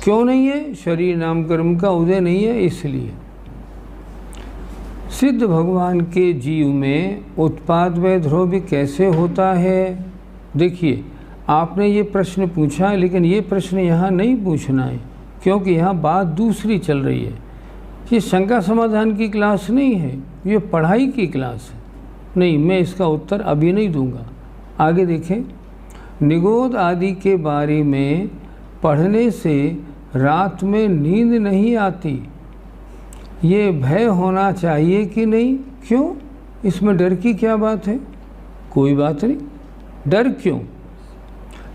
क्यों नहीं है? शरीर नाम कर्म का उदय नहीं है, इसलिए। सिद्ध भगवान के जीव में उत्पाद व ध्रुव कैसे होता है? देखिए, आपने ये प्रश्न पूछा, लेकिन ये प्रश्न यहाँ नहीं पूछना है, क्योंकि यहाँ बात दूसरी चल रही है। ये शंका समाधान की क्लास नहीं है, ये पढ़ाई की क्लास है। नहीं, मैं इसका उत्तर अभी नहीं दूंगा। आगे देखें। निगोद आदि के बारे में पढ़ने से रात में नींद नहीं आती, ये भय होना चाहिए कि नहीं? क्यों? इसमें डर की क्या बात है? कोई बात नहीं। डर क्यों?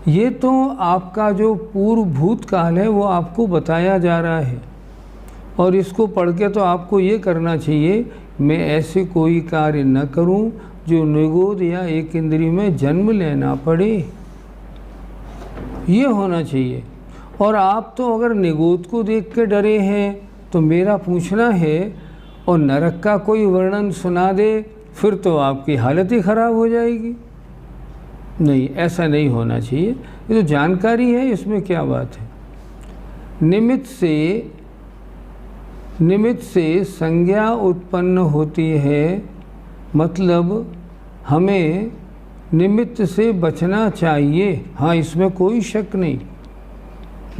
ये तो आपका जो पूर्व भूतकाल है वो आपको बताया जा रहा है, और इसको पढ़ के तो आपको ये करना चाहिए, मैं ऐसे कोई कार्य न करूं जो निगोद या एक इंद्री में जन्म लेना पड़े, ये होना चाहिए। और आप तो अगर निगोद को देख के डरे हैं तो मेरा पूछना है, और नरक का कोई वर्णन सुना दे, फिर तो आपकी हालत ही ख़राब हो जाएगी। नहीं, ऐसा नहीं होना चाहिए। ये तो जानकारी है, इसमें क्या बात है। निमित्त से संज्ञा उत्पन्न होती है, मतलब हमें निमित्त से बचना चाहिए। हाँ, इसमें कोई शक नहीं।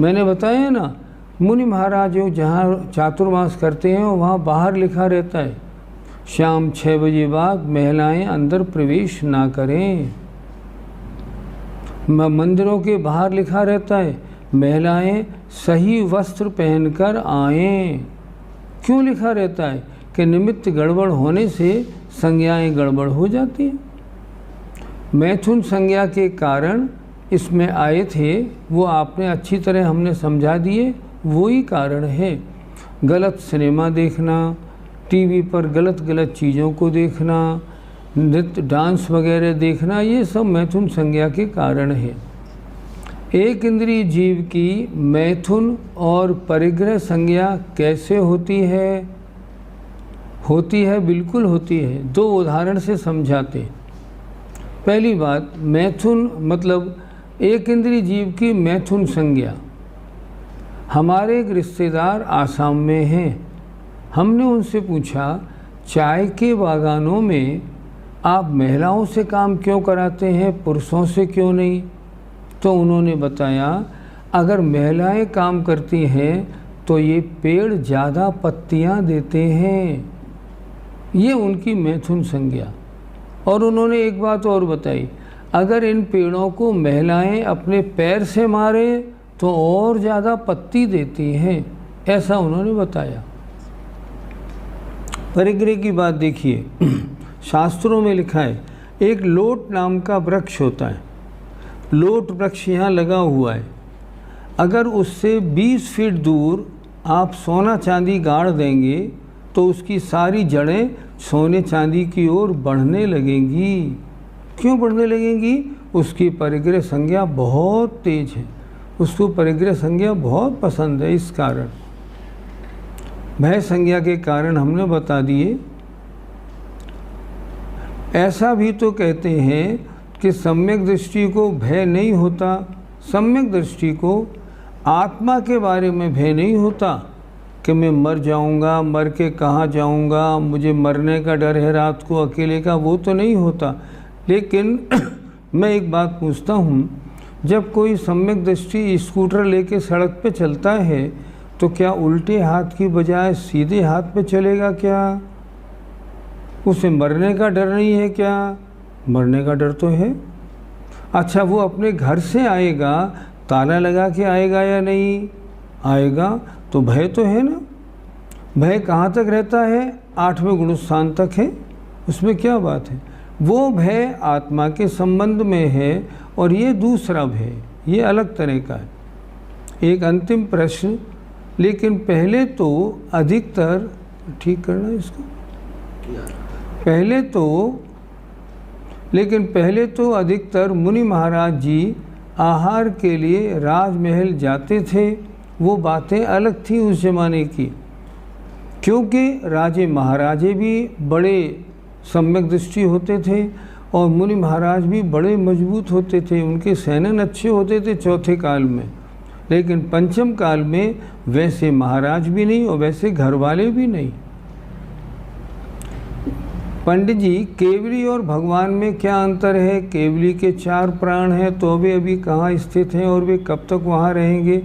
मैंने बताया ना, मुनि महाराज जो जहाँ चातुर्मास करते हैं वहाँ बाहर लिखा रहता है, शाम 6 बजे बाद महिलाएं अंदर प्रवेश ना करें। मंदिरों के बाहर लिखा रहता है, महिलाएं सही वस्त्र पहनकर आएं। क्यों लिखा रहता है? कि निमित्त गड़बड़ होने से संज्ञाएं गड़बड़ हो जाती हैं। मैथुन संज्ञा के कारण इसमें आए थे, वो आपने अच्छी तरह हमने समझा दिए। वही कारण है गलत सिनेमा देखना, टीवी पर गलत गलत चीज़ों को देखना, नृत्य डांस वगैरह देखना, ये सब मैथुन संज्ञा के कारण है। एक इंद्रिय जीव की मैथुन और परिग्रह संज्ञा कैसे होती है? होती है, बिल्कुल होती है। 2 उदाहरण से समझाते। पहली बात, मैथुन मतलब एक इंद्रिय जीव की मैथुन संज्ञा। हमारे एक रिश्तेदार आसाम में हैं। हमने उनसे पूछा, चाय के बागानों में आप महिलाओं से काम क्यों कराते हैं, पुरुषों से क्यों नहीं? तो उन्होंने बताया, अगर महिलाएं काम करती हैं तो ये पेड़ ज़्यादा पत्तियां देते हैं। ये उनकी मैथुन संज्ञा। और उन्होंने एक बात और बताई, अगर इन पेड़ों को महिलाएं अपने पैर से मारें तो और ज़्यादा पत्ती देती हैं। ऐसा उन्होंने बताया। परिग्रह की बात देखिए, शास्त्रों में लिखा है, एक लोट नाम का वृक्ष होता है। लोट वृक्ष यहाँ लगा हुआ है। अगर उससे 20 फीट दूर आप सोना चांदी गाड़ देंगे तो उसकी सारी जड़ें सोने चांदी की ओर बढ़ने लगेंगी। क्यों बढ़ने लगेंगी? उसकी परिग्रह संज्ञा बहुत तेज है, उसको परिग्रह संज्ञा बहुत पसंद है। इस कारण भय संज्ञा के कारण हमने बता दिए। ऐसा भी तो कहते हैं कि सम्यक दृष्टि को भय नहीं होता। सम्यक दृष्टि को आत्मा के बारे में भय नहीं होता कि मैं मर जाऊंगा, मर के कहाँ जाऊंगा, मुझे मरने का डर है रात को अकेले का, वो तो नहीं होता। लेकिन मैं एक बात पूछता हूँ, जब कोई सम्यक दृष्टि स्कूटर लेके सड़क पे चलता है तो क्या उल्टे हाथ की बजाय सीधे हाथ पे चलेगा क्या? उसे मरने का डर नहीं है क्या? मरने का डर तो है। अच्छा, वो अपने घर से आएगा, ताला लगा के आएगा या नहीं आएगा? तो भय तो है ना। भय कहाँ तक रहता है? 8वें गुणस्थान तक है। उसमें क्या बात है? वो भय आत्मा के संबंध में है और ये दूसरा भय, ये अलग तरह का है। एक अंतिम प्रश्न, लेकिन पहले तो अधिकतर ठीक करना है इसको। पहले तो अधिकतर मुनि महाराज जी आहार के लिए राजमहल जाते थे। वो बातें अलग थी उस ज़माने की, क्योंकि राजे महाराजे भी बड़े सम्यक दृष्टि होते थे और मुनि महाराज भी बड़े मजबूत होते थे। उनके सैनन अच्छे होते थे चौथे काल में। लेकिन पंचम काल में वैसे महाराज भी नहीं और वैसे घर वाले भी नहीं। पंडित जी, केवली और भगवान में क्या अंतर है? केवली के 4 प्राण हैं तो वे अभी कहाँ स्थित हैं और वे कब तक वहाँ रहेंगे?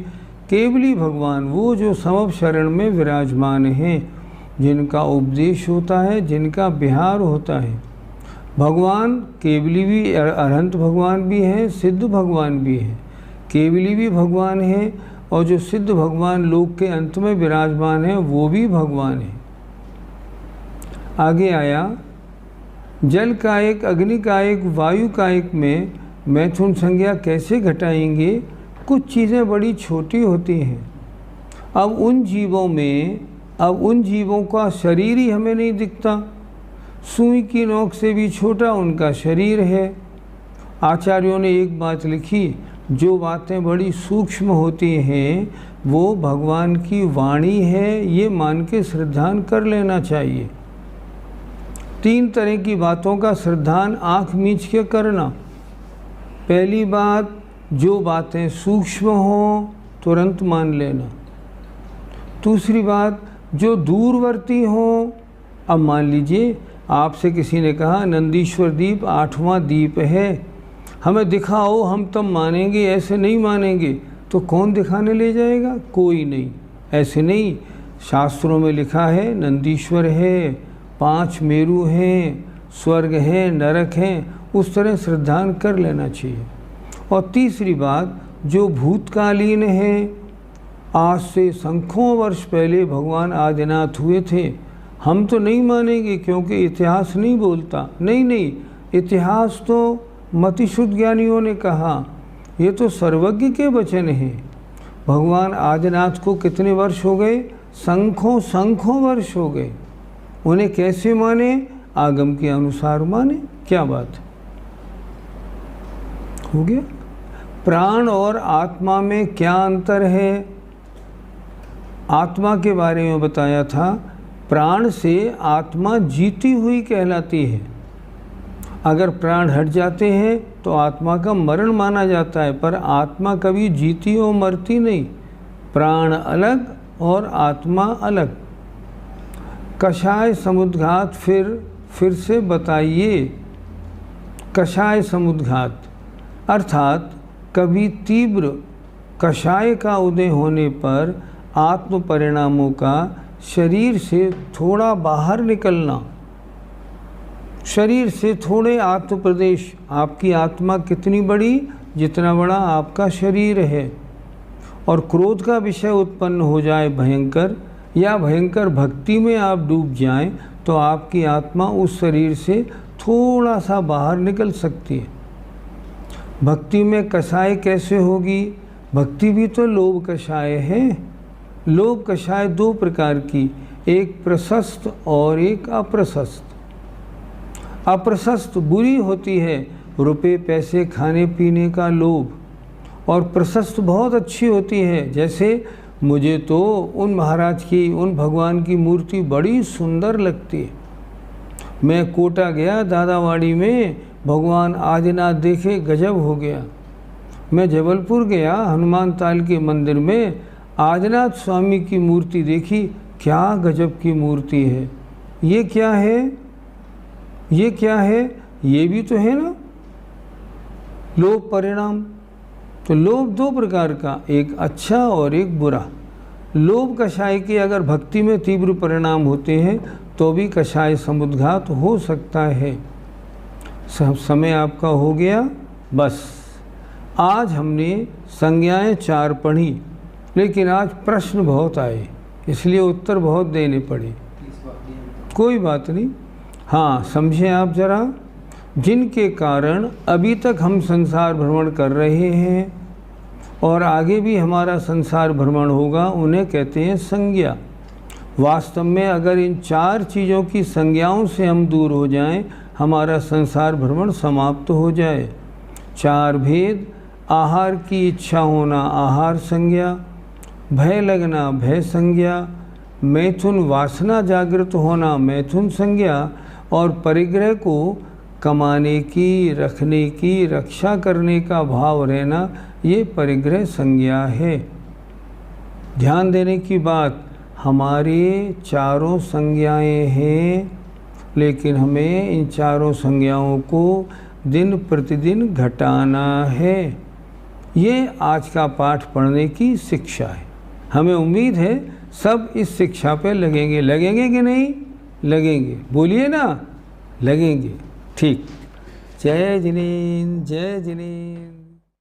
केवली भगवान वो जो समव शरण में विराजमान हैं, जिनका उपदेश होता है, जिनका विहार होता है। भगवान केवली भी अरहंत भगवान भी हैं, सिद्ध भगवान भी हैं। केवली भी भगवान है और जो सिद्ध भगवान लोक के अंत में विराजमान है वो भी भगवान है। आगे आया, जल का एक, अग्नि का एक, वायु का एक में मैथुन संज्ञा कैसे घटाएंगे? कुछ चीज़ें बड़ी छोटी होती हैं। अब उन जीवों का शरीर ही हमें नहीं दिखता। सुई की नोक से भी छोटा उनका शरीर है। आचार्यों ने एक बात लिखी, जो बातें बड़ी सूक्ष्म होती हैं वो भगवान की वाणी है, ये मान के श्रद्धान कर लेना चाहिए। 3 तरह की बातों का श्रद्धान आँख मीच के करना। पहली बात, जो बातें सूक्ष्म हों तुरंत मान लेना। दूसरी बात, जो दूरवर्ती हों। अब मान लीजिए आपसे किसी ने कहा नंदीश्वर दीप 8वां दीप है, हमें दिखाओ, हम तब मानेंगे, ऐसे नहीं मानेंगे। तो कौन दिखाने ले जाएगा? कोई नहीं। ऐसे नहीं, शास्त्रों में लिखा है नंदीश्वर है, 5 मेरु हैं, स्वर्ग है, नरक हैं, उस तरह श्रद्धान कर लेना चाहिए। और तीसरी बात, जो भूतकालीन है, आज से संख्यों वर्ष पहले भगवान आदिनाथ हुए थे, हम तो नहीं मानेंगे क्योंकि इतिहास नहीं बोलता। नहीं, इतिहास तो मतिशुद्ध ज्ञानियों ने कहा, ये तो सर्वज्ञ के वचन हैं। भगवान आदिनाथ को कितने वर्ष हो गए? संख्यों वर्ष हो गए। उन्हें कैसे माने? आगम के अनुसार माने। क्या बात हो गया? प्राण और आत्मा में क्या अंतर है? आत्मा के बारे में बताया था, प्राण से आत्मा जीती हुई कहलाती है। अगर प्राण हट जाते हैं तो आत्मा का मरण माना जाता है, पर आत्मा कभी जीती और मरती नहीं। प्राण अलग और आत्मा अलग। कषाय समुद्घात फिर से बताइए। कषाय समुद्घात अर्थात कभी तीव्र कषाय का उदय होने पर आत्म परिणामों का शरीर से थोड़ा बाहर निकलना। शरीर से थोड़े आत्म प्रदेश। आपकी आत्मा कितनी बड़ी? जितना बड़ा आपका शरीर है। और क्रोध का विषय उत्पन्न हो जाए भयंकर, या भयंकर भक्ति में आप डूब जाएं, तो आपकी आत्मा उस शरीर से थोड़ा सा बाहर निकल सकती है। भक्ति में कषाय कैसे होगी? भक्ति भी तो लोभ कषाय है। लोभ कषाय 2 प्रकार की, एक प्रशस्त और एक अप्रशस्त। अप्रशस्त बुरी होती है, रुपए पैसे खाने पीने का लोभ, और प्रशस्त बहुत अच्छी होती है। जैसे मुझे तो उन महाराज की, उन भगवान की मूर्ति बड़ी सुंदर लगती है। मैं कोटा गया, दादावाड़ी में भगवान आदिनाथ देखे, गजब हो गया। मैं जबलपुर गया, हनुमान ताल के मंदिर में आदिनाथ स्वामी की मूर्ति देखी, क्या गजब की मूर्ति है। ये क्या है? ये क्या है? ये भी तो है ना लोभ परिणाम। तो लोभ 2 प्रकार का, एक अच्छा और एक बुरा। लोभ कषाय के अगर भक्ति में तीव्र परिणाम होते हैं तो भी कषाय समुद्घात हो सकता है। समय आपका हो गया। बस आज हमने संज्ञाएं 4 पढ़ी, लेकिन आज प्रश्न बहुत आए, इसलिए उत्तर बहुत देने पड़े। कोई बात नहीं। हाँ, समझें आप ज़रा, जिनके कारण अभी तक हम संसार भ्रमण कर रहे हैं और आगे भी हमारा संसार भ्रमण होगा, उन्हें कहते हैं संज्ञा। वास्तव में अगर इन 4 चीज़ों की संज्ञाओं से हम दूर हो जाएं, हमारा संसार भ्रमण समाप्त हो जाए। 4 भेद: आहार की इच्छा होना आहार संज्ञा, भय लगना भय संज्ञा, मैथुन वासना जागृत होना मैथुन संज्ञा, और परिग्रह को कमाने की, रखने की, रक्षा करने का भाव रहना, ये परिग्रह संज्ञा है। ध्यान देने की बात, हमारे 4 संज्ञाएं हैं, लेकिन हमें इन 4 संज्ञाओं को दिन प्रतिदिन घटाना है। ये आज का पाठ पढ़ने की शिक्षा है। हमें उम्मीद है सब इस शिक्षा पे लगेंगे। लगेंगे कि नहीं लगेंगे? बोलिए ना, लगेंगे। ठीक। जय जिनेन्द्र, जय जिनेन्द्र।